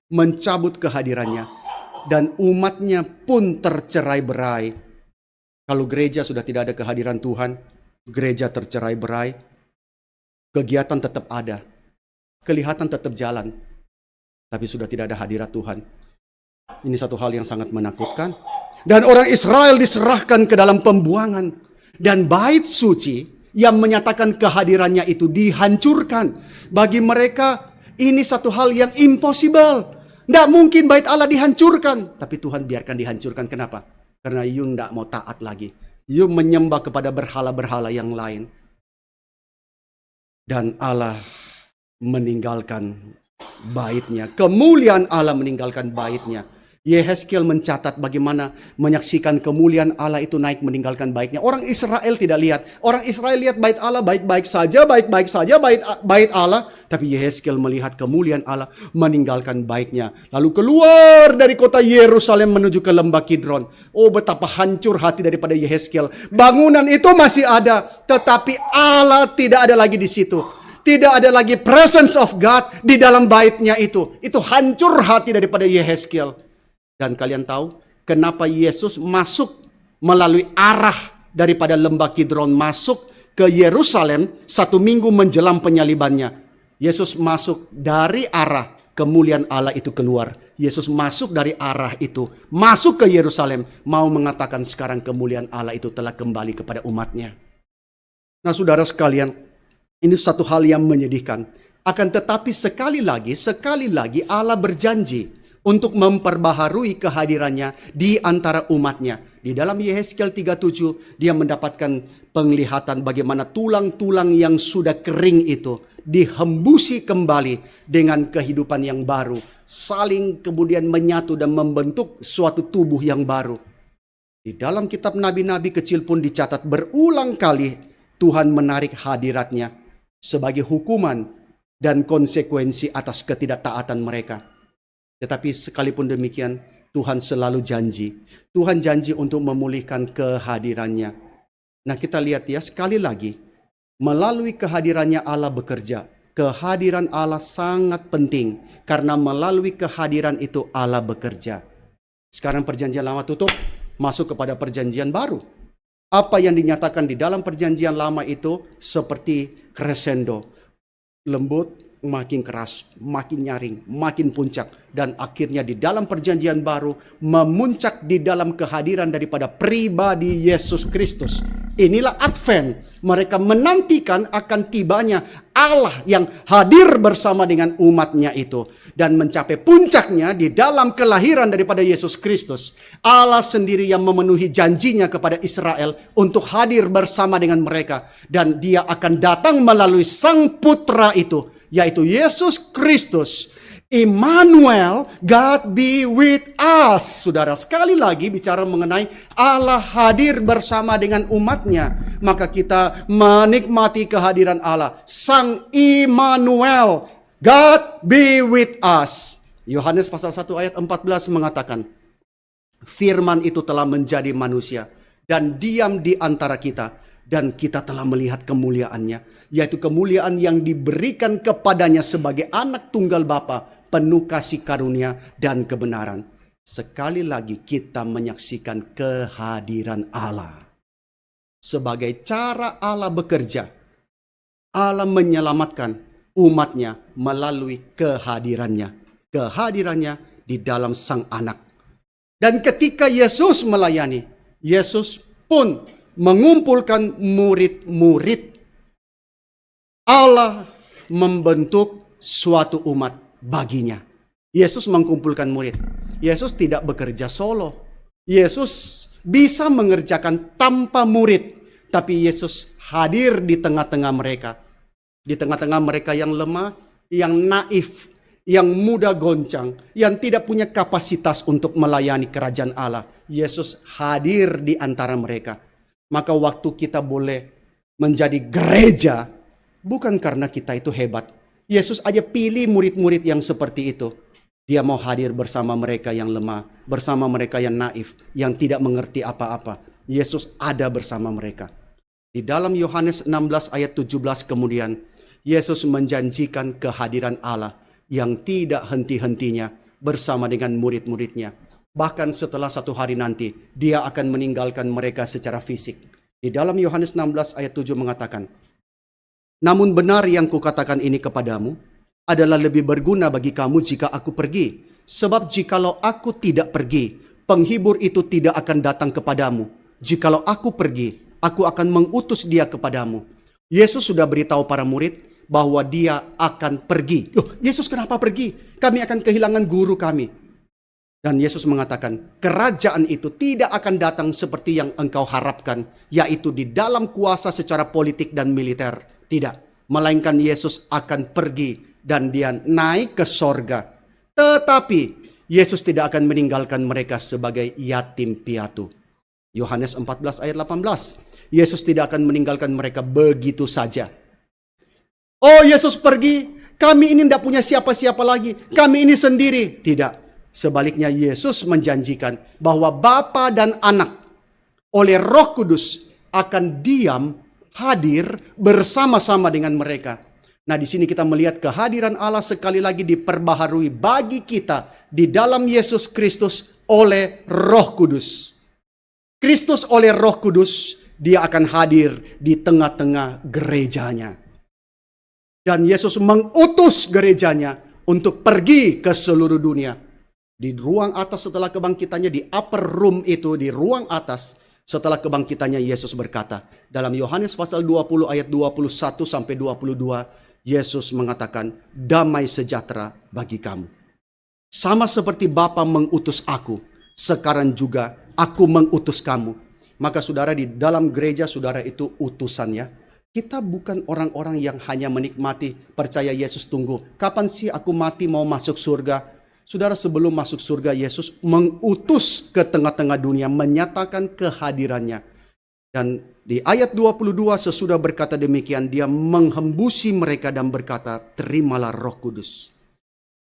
mencabut kehadirannya. Dan umatnya pun tercerai-berai. Kalau gereja sudah tidak ada kehadiran Tuhan, gereja tercerai-berai, kegiatan tetap ada, kelihatan tetap jalan, tapi sudah tidak ada hadirat Tuhan. Ini satu hal yang sangat menakutkan. Dan orang Israel diserahkan ke dalam pembuangan. Dan bait suci yang menyatakan kehadirannya itu dihancurkan. Bagi mereka ini satu hal yang impossible. Tidak mungkin bait Allah dihancurkan. Tapi Tuhan biarkan dihancurkan. Kenapa? Karena you tidak mau taat lagi. You menyembah kepada berhala-berhala yang lain. Dan Allah meninggalkan baitnya. Kemuliaan Allah meninggalkan baitnya. Yehezkiel mencatat bagaimana menyaksikan kemuliaan Allah itu naik meninggalkan baitnya. Orang Israel tidak lihat. Orang Israel lihat bait Allah baik-baik saja, baik-baik saja bait Allah. Tapi Yehezkiel melihat kemuliaan Allah meninggalkan baitnya. Lalu keluar dari kota Yerusalem menuju ke lembah Kidron. Oh, betapa hancur hati daripada Yehezkiel. Bangunan itu masih ada, tetapi Allah tidak ada lagi di situ. Tidak ada lagi presence of God di dalam baitnya itu. Itu hancur hati daripada Yehezkiel. Dan kalian tahu kenapa Yesus masuk melalui arah daripada lembah Kidron masuk ke Yerusalem 1 minggu menjelang penyalibannya. Yesus masuk dari arah kemuliaan Allah itu keluar. Yesus masuk dari arah itu, masuk ke Yerusalem, mau mengatakan sekarang kemuliaan Allah itu telah kembali kepada umatnya. Nah saudara sekalian, ini satu hal yang menyedihkan. Akan tetapi sekali lagi Allah berjanji untuk memperbaharui kehadirannya di antara umatnya. Di dalam Yehezkiel 37 dia mendapatkan penglihatan bagaimana tulang-tulang yang sudah kering itu dihembusi kembali dengan kehidupan yang baru. Saling kemudian menyatu dan membentuk suatu tubuh yang baru. Di dalam kitab nabi-nabi kecil pun dicatat berulang kali Tuhan menarik hadiratnya sebagai hukuman dan konsekuensi atas ketidaktaatan mereka. Tetapi sekalipun demikian, Tuhan selalu janji. Tuhan janji untuk memulihkan kehadirannya. Nah kita lihat ya sekali lagi. Melalui kehadirannya Allah bekerja. Kehadiran Allah sangat penting. Karena melalui kehadiran itu Allah bekerja. Sekarang perjanjian lama tutup. Masuk kepada perjanjian baru. Apa yang dinyatakan di dalam perjanjian lama itu seperti crescendo. Lembut, makin keras, makin nyaring, makin puncak. Dan akhirnya di dalam perjanjian baru memuncak di dalam kehadiran daripada pribadi Yesus Kristus. Inilah Advent. Mereka menantikan akan tibanya Allah yang hadir bersama dengan umatnya itu. Dan mencapai puncaknya di dalam kelahiran daripada Yesus Kristus. Allah sendiri yang memenuhi janjinya kepada Israel untuk hadir bersama dengan mereka. Dan dia akan datang melalui Sang Putra itu, yaitu Yesus Kristus. Immanuel, God be with us. Saudara, sekali lagi bicara mengenai Allah hadir bersama dengan umatnya. Maka kita menikmati kehadiran Allah. Sang Immanuel, God be with us. Yohanes pasal 1 ayat 14 mengatakan, firman itu telah menjadi manusia dan diam di antara kita. Dan kita telah melihat kemuliaannya, yaitu kemuliaan yang diberikan kepadanya sebagai anak tunggal Bapa, penuh kasih karunia dan kebenaran. Sekali lagi kita menyaksikan kehadiran Allah. Sebagai cara Allah bekerja, Allah menyelamatkan umatnya melalui kehadirannya. Kehadirannya di dalam Sang Anak. Dan ketika Yesus melayani, Yesus pun mengumpulkan murid-murid. Allah membentuk suatu umat baginya. Yesus mengumpulkan murid. Yesus tidak bekerja solo. Yesus bisa mengerjakan tanpa murid. Tapi Yesus hadir di tengah-tengah mereka. Di tengah-tengah mereka yang lemah, yang naif, yang mudah goncang, yang tidak punya kapasitas untuk melayani kerajaan Allah. Yesus hadir di antara mereka. Maka waktu kita boleh menjadi gereja, bukan karena kita itu hebat. Yesus aja pilih murid-murid yang seperti itu. Dia mau hadir bersama mereka yang lemah, bersama mereka yang naif, yang tidak mengerti apa-apa. Yesus ada bersama mereka. Di dalam Yohanes 16 ayat 17 kemudian, Yesus menjanjikan kehadiran Allah yang tidak henti-hentinya bersama dengan murid-muridnya. Bahkan setelah satu hari nanti, dia akan meninggalkan mereka secara fisik. Di dalam Yohanes 16 ayat 7 mengatakan, namun benar yang kukatakan ini kepadamu adalah lebih berguna bagi kamu jika aku pergi. Sebab jikalau aku tidak pergi, penghibur itu tidak akan datang kepadamu. Jikalau aku pergi, aku akan mengutus dia kepadamu. Yesus sudah beritahu para murid bahwa dia akan pergi. Loh, Yesus kenapa pergi? Kami akan kehilangan guru kami. Dan Yesus mengatakan, kerajaan itu tidak akan datang seperti yang engkau harapkan, yaitu di dalam kuasa secara politik dan militer. Tidak, melainkan Yesus akan pergi dan dia naik ke sorga. Tetapi Yesus tidak akan meninggalkan mereka sebagai yatim piatu. Yohanes 14 ayat 18. Yesus tidak akan meninggalkan mereka begitu saja. Oh, Yesus pergi, kami ini tidak punya siapa-siapa lagi. Kami ini sendiri. Tidak. Sebaliknya Yesus menjanjikan bahwa Bapa dan Anak oleh Roh Kudus akan diam, hadir bersama-sama dengan mereka. Nah, di sini kita melihat kehadiran Allah sekali lagi diperbaharui bagi kita di dalam Yesus Kristus oleh Roh Kudus. Kristus oleh Roh Kudus, dia akan hadir di tengah-tengah gerejanya. Dan Yesus mengutus gerejanya untuk pergi ke seluruh dunia. Di ruang atas setelah kebangkitannya, di upper room itu, di ruang atas setelah kebangkitannya, Yesus berkata, dalam Yohanes pasal 20 ayat 21 sampai 22, Yesus mengatakan, damai sejahtera bagi kamu. Sama seperti Bapa mengutus aku, sekarang juga aku mengutus kamu. Maka saudara, di dalam gereja saudara itu utusannya. Kita bukan orang-orang yang hanya menikmati, percaya Yesus, tunggu, kapan sih aku mati mau masuk surga? Saudara, sebelum masuk surga, Yesus mengutus ke tengah-tengah dunia, menyatakan kehadirannya. Dan di ayat 22 sesudah berkata demikian, dia menghembusi mereka dan berkata, terimalah Roh Kudus.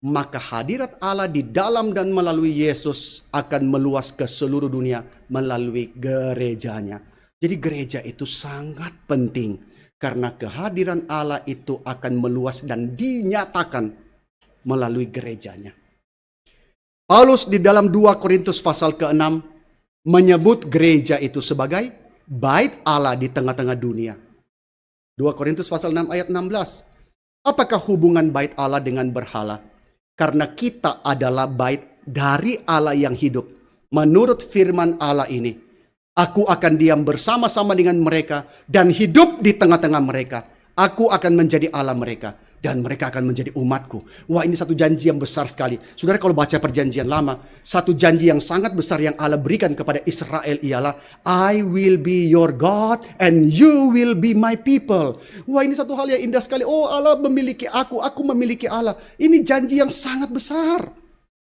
Maka hadirat Allah di dalam dan melalui Yesus akan meluas ke seluruh dunia melalui gerejanya. Jadi gereja itu sangat penting. Karena kehadiran Allah itu akan meluas dan dinyatakan melalui gerejanya. Paulus di dalam 2 Korintus pasal ke-6 menyebut gereja itu sebagai bait Allah di tengah-tengah dunia. 2 Korintus pasal 6 ayat 16. Apakah hubungan bait Allah dengan berhala? Karena kita adalah bait dari Allah yang hidup. Menurut firman Allah ini, aku akan diam bersama-sama dengan mereka dan hidup di tengah-tengah mereka. Aku akan menjadi Allah mereka dan mereka akan menjadi umatku. Wah, ini satu janji yang besar sekali. Saudara, kalau baca perjanjian lama, satu janji yang sangat besar yang Allah berikan kepada Israel ialah, I will be your God and you will be my people. Wah, ini satu hal yang indah sekali. Oh, Allah memiliki aku memiliki Allah. Ini janji yang sangat besar.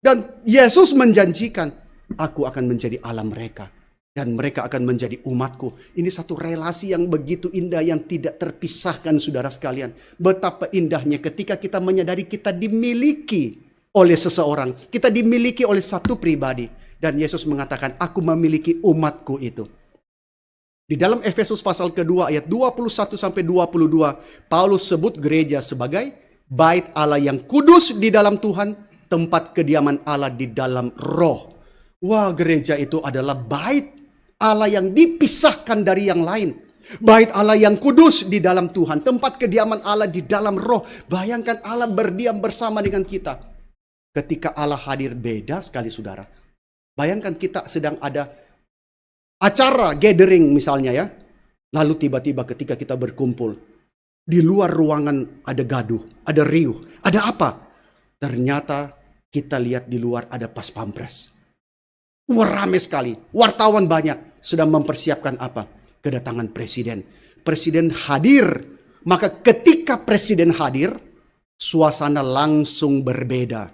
Dan Yesus menjanjikan, aku akan menjadi Allah mereka. Dan mereka akan menjadi umatku. Ini satu relasi yang begitu indah yang tidak terpisahkan, saudara sekalian. Betapa indahnya ketika kita menyadari kita dimiliki oleh seseorang. Kita dimiliki oleh satu pribadi. Dan Yesus mengatakan, aku memiliki umatku itu. Di dalam Efesus pasal kedua ayat 21 sampai 22, Paulus sebut gereja sebagai bait Allah yang kudus di dalam Tuhan, tempat kediaman Allah di dalam Roh. Wah, gereja itu adalah bait Allah yang dipisahkan dari yang lain. Bait Allah yang kudus di dalam Tuhan. Tempat kediaman Allah di dalam Roh. Bayangkan Allah berdiam bersama dengan kita. Ketika Allah hadir, beda sekali, saudara. Bayangkan kita sedang ada acara gathering misalnya ya. Lalu tiba-tiba ketika kita berkumpul, di luar ruangan ada gaduh, ada riuh, ada apa? Ternyata kita lihat di luar ada pas pampres. Wah, ramai sekali. Wartawan banyak sedang mempersiapkan apa? Kedatangan presiden. Presiden hadir. Maka ketika presiden hadir, suasana langsung berbeda.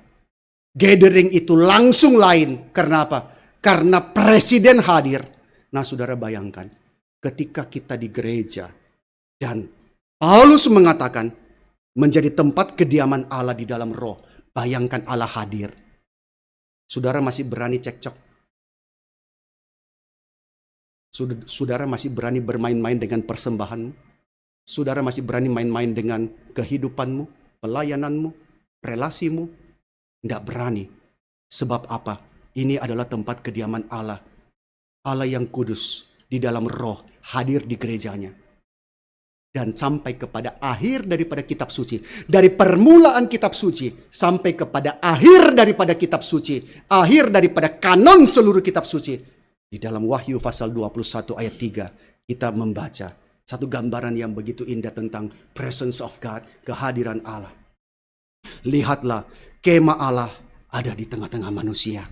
Gathering itu langsung lain. Karena apa? Karena presiden hadir. Nah, saudara bayangkan. Ketika kita di gereja. Dan Paulus mengatakan menjadi tempat kediaman Allah di dalam Roh. Bayangkan Allah hadir. Saudara masih berani cekcok? Saudara masih berani bermain-main dengan persembahanmu? Saudara masih berani main-main dengan kehidupanmu, pelayananmu, relasimu? Tidak berani. Sebab apa? Ini adalah tempat kediaman Allah. Allah yang kudus di dalam Roh hadir di gerejanya. Dan sampai kepada akhir daripada kitab suci. Dari permulaan kitab suci sampai kepada akhir daripada kitab suci. Akhir daripada kanon seluruh kitab suci. Di dalam Wahyu pasal 21 ayat 3 kita membaca satu gambaran yang begitu indah tentang presence of God, kehadiran Allah. Lihatlah, kemah Allah ada di tengah-tengah manusia.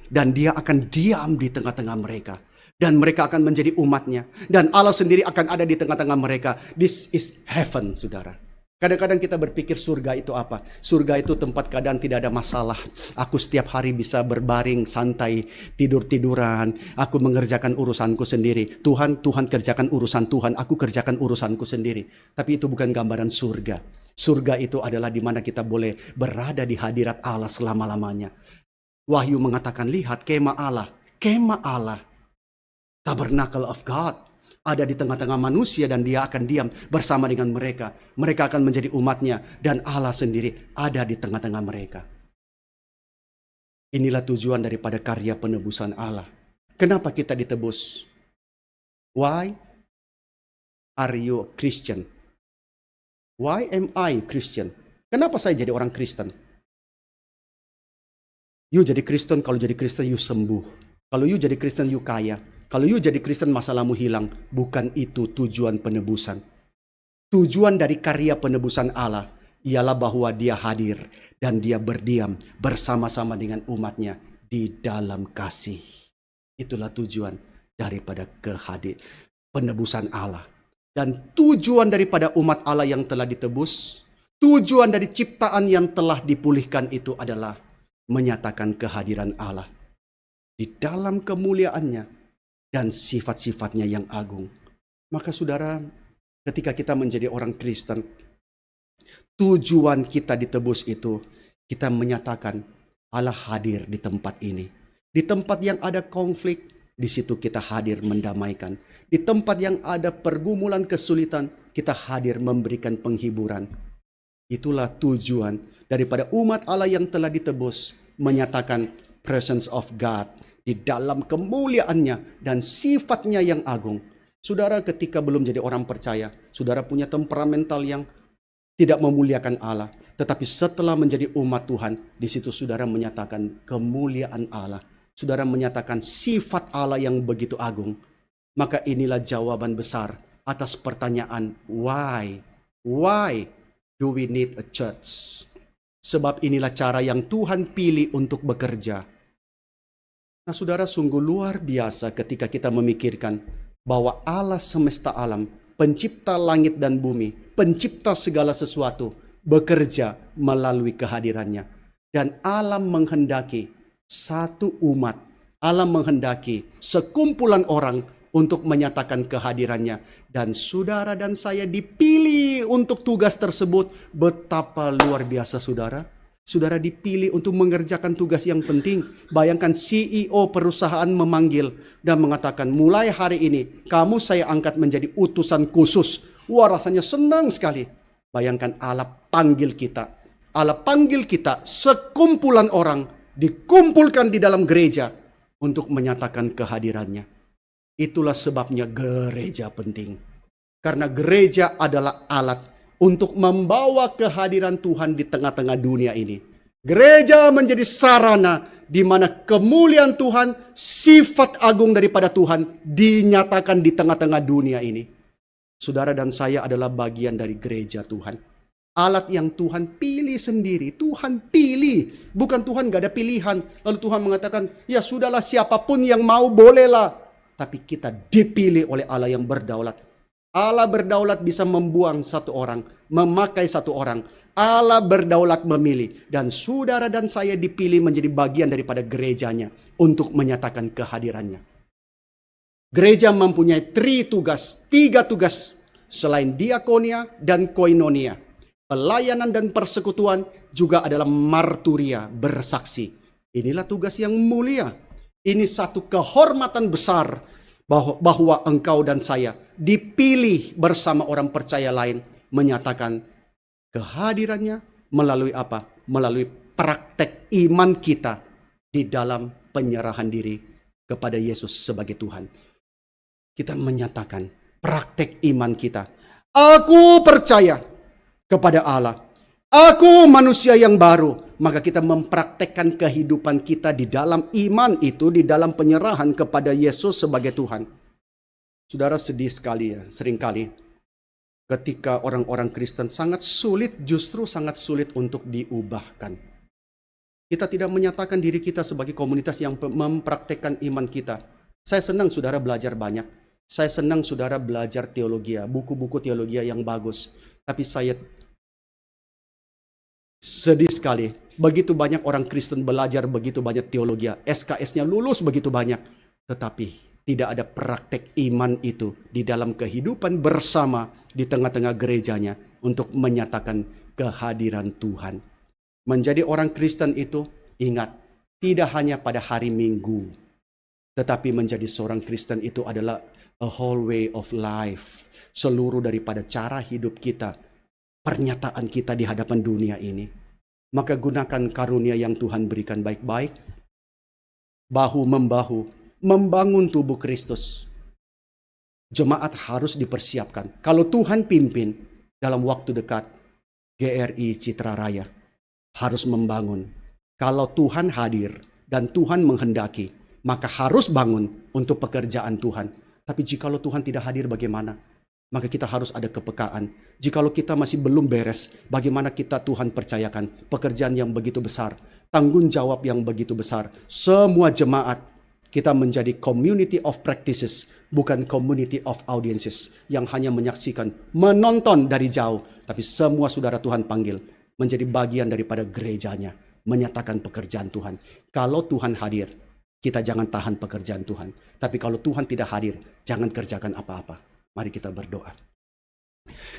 Dan dia akan diam di tengah-tengah mereka. Dan mereka akan menjadi umatnya. Dan Allah sendiri akan ada di tengah-tengah mereka. This is heaven, saudara. Kadang-kadang kita berpikir surga itu apa? Surga itu tempat keadaan tidak ada masalah. Aku setiap hari bisa berbaring, santai, tidur-tiduran. Aku mengerjakan urusanku sendiri. Tuhan kerjakan urusan Tuhan. Aku kerjakan urusanku sendiri. Tapi itu bukan gambaran surga. Surga itu adalah di mana kita boleh berada di hadirat Allah selama-lamanya. Wahyu mengatakan, lihat kemah Allah. Kemah Allah. Tabernacle of God. Ada di tengah-tengah manusia dan dia akan diam bersama dengan mereka. Mereka akan menjadi umatnya dan Allah sendiri ada di tengah-tengah mereka. Inilah tujuan daripada karya penebusan Allah. Kenapa kita ditebus? Why are you Christian? Why am I Christian? Kenapa saya jadi orang Kristen? You jadi Kristen, kalau jadi Kristen you sembuh. Kalau you jadi Kristen you kaya. Kalau you jadi Kristen masalahmu hilang. Bukan itu tujuan penebusan. Tujuan dari karya penebusan Allah ialah bahwa Dia hadir dan Dia berdiam bersama-sama dengan umatnya di dalam kasih. Itulah tujuan daripada penebusan Allah. Dan tujuan daripada umat Allah yang telah ditebus, tujuan dari ciptaan yang telah dipulihkan itu adalah menyatakan kehadiran Allah di dalam kemuliaannya dan sifat-sifatnya yang agung. Maka saudara, ketika kita menjadi orang Kristen, tujuan kita ditebus itu, kita menyatakan Allah hadir di tempat ini. Di tempat yang ada konflik, di situ kita hadir mendamaikan. Di tempat yang ada pergumulan kesulitan, kita hadir memberikan penghiburan. Itulah tujuan daripada umat Allah yang telah ditebus, menyatakan presence of God di dalam kemuliaannya dan sifatnya yang agung. Saudara, ketika belum jadi orang percaya, saudara punya temperamental yang tidak memuliakan Allah. Tetapi setelah menjadi umat Tuhan, di situ saudara menyatakan kemuliaan Allah. Saudara menyatakan sifat Allah yang begitu agung. Maka inilah jawaban besar atas pertanyaan why? Why do we need a church? Sebab inilah cara yang Tuhan pilih untuk bekerja. Nah saudara, sungguh luar biasa ketika kita memikirkan bahwa Allah semesta alam, pencipta langit dan bumi, pencipta segala sesuatu, bekerja melalui kehadirannya. Dan Allah menghendaki satu umat, Allah menghendaki sekumpulan orang untuk menyatakan kehadirannya. Dan saudara dan saya dipilih untuk tugas tersebut. Betapa luar biasa saudara. Saudara dipilih untuk mengerjakan tugas yang penting. Bayangkan CEO perusahaan memanggil dan mengatakan, mulai hari ini kamu saya angkat menjadi utusan khusus. Wah, rasanya senang sekali. Bayangkan Allah panggil kita. Allah panggil kita, sekumpulan orang dikumpulkan di dalam gereja untuk menyatakan kehadirannya. Itulah sebabnya gereja penting. Karena gereja adalah alat untuk membawa kehadiran Tuhan di tengah-tengah dunia ini. Gereja menjadi sarana di mana kemuliaan Tuhan, sifat agung daripada Tuhan dinyatakan di tengah-tengah dunia ini. Saudara dan saya adalah bagian dari gereja Tuhan. Alat yang Tuhan pilih sendiri. Tuhan pilih. Bukan Tuhan gak ada pilihan. Lalu Tuhan mengatakan, ya sudahlah siapapun yang mau bolehlah. Tapi kita dipilih oleh Allah yang berdaulat. Allah berdaulat bisa membuang satu orang, memakai satu orang. Allah berdaulat memilih. Dan saudara dan saya dipilih menjadi bagian daripada gerejanya untuk menyatakan kehadirannya. Gereja mempunyai tiga tugas selain diakonia dan koinonia. Pelayanan dan persekutuan juga adalah marturia, bersaksi. Inilah tugas yang mulia. Ini satu kehormatan besar bahwa engkau dan saya dipilih bersama orang percaya lain menyatakan kehadirannya melalui apa? Melalui praktek iman kita di dalam penyerahan diri kepada Yesus sebagai Tuhan. Kita menyatakan praktek iman kita. Aku percaya kepada Allah. Aku manusia yang baru. Maka kita mempraktekkan kehidupan kita di dalam iman itu, di dalam penyerahan kepada Yesus sebagai Tuhan. Saudara, sedih sekali ya, seringkali ketika orang-orang Kristen justru sangat sulit untuk diubahkan. Kita tidak menyatakan diri kita sebagai komunitas yang mempraktekkan iman kita. Saya senang saudara belajar banyak. Saya senang saudara belajar teologi, buku-buku teologi yang bagus. Tapi saya sedih sekali. Begitu banyak orang Kristen belajar begitu banyak teologi. SKS-nya lulus begitu banyak. Tetapi tidak ada praktek iman itu di dalam kehidupan bersama di tengah-tengah gerejanya untuk menyatakan kehadiran Tuhan. Menjadi orang Kristen itu, ingat, tidak hanya pada hari Minggu. Tetapi menjadi seorang Kristen itu adalah a whole way of life. Seluruh daripada cara hidup kita, pernyataan kita di hadapan dunia ini. Maka gunakan karunia yang Tuhan berikan baik-baik. Bahu-membahu, membangun tubuh Kristus. Jemaat harus dipersiapkan. Kalau Tuhan pimpin dalam waktu dekat, GRI Citra Raya harus membangun Kalau Tuhan hadir dan Tuhan menghendaki, maka harus bangun untuk pekerjaan Tuhan. Tapi jikalau Tuhan tidak hadir bagaimana? Maka kita harus ada kepekaan. Jikalau kita masih belum beres, bagaimana kita Tuhan percayakan pekerjaan yang begitu besar, tanggung jawab yang begitu besar. Semua jemaat kita menjadi community of practices, bukan community of audiences yang hanya menyaksikan, menonton dari jauh. Tapi semua saudara Tuhan panggil menjadi bagian daripada gerejanya, menyatakan pekerjaan Tuhan. Kalau Tuhan hadir, kita jangan tahan pekerjaan Tuhan. Tapi kalau Tuhan tidak hadir, jangan kerjakan apa-apa. Mari kita berdoa.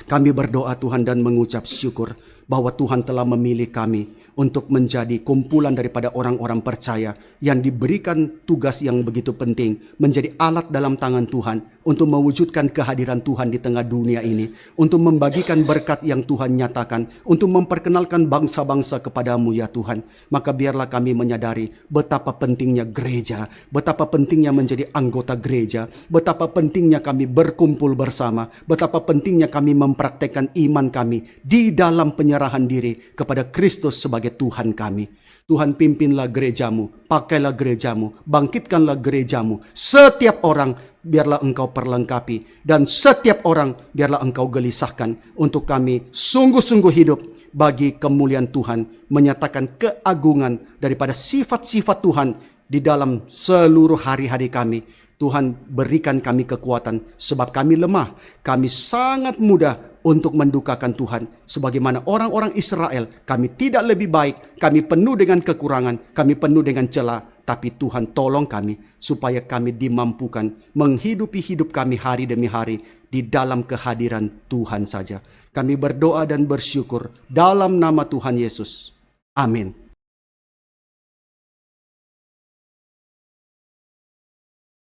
Kami berdoa Tuhan dan mengucap syukur bahwa Tuhan telah memilih kami untuk menjadi kumpulan daripada orang-orang percaya yang diberikan tugas yang begitu penting, menjadi alat dalam tangan Tuhan untuk mewujudkan kehadiran Tuhan di tengah dunia ini, untuk membagikan berkat yang Tuhan nyatakan, untuk memperkenalkan bangsa-bangsa kepadamu ya Tuhan. Maka biarlah kami menyadari betapa pentingnya gereja, betapa pentingnya menjadi anggota gereja, betapa pentingnya kami berkumpul bersama, betapa pentingnya kami mempraktekkan iman kami di dalam penyerahan diri kepada Kristus sebagai Tuhan kami. Tuhan, pimpinlah gerejamu, pakailah gerejamu, bangkitkanlah gerejamu. Setiap orang biarlah engkau perlengkapi, dan setiap orang biarlah engkau gelisahkan untuk kami sungguh-sungguh hidup bagi kemuliaan Tuhan, menyatakan keagungan daripada sifat-sifat Tuhan di dalam seluruh hari-hari kami. Tuhan, berikan kami kekuatan sebab kami lemah, kami sangat mudah untuk mendukakan Tuhan. Sebagaimana orang-orang Israel, kami tidak lebih baik, kami penuh dengan kekurangan, kami penuh dengan celah. Tapi Tuhan tolong kami supaya kami dimampukan menghidupi hidup kami hari demi hari di dalam kehadiran Tuhan saja. Kami berdoa dan bersyukur dalam nama Tuhan Yesus. Amin.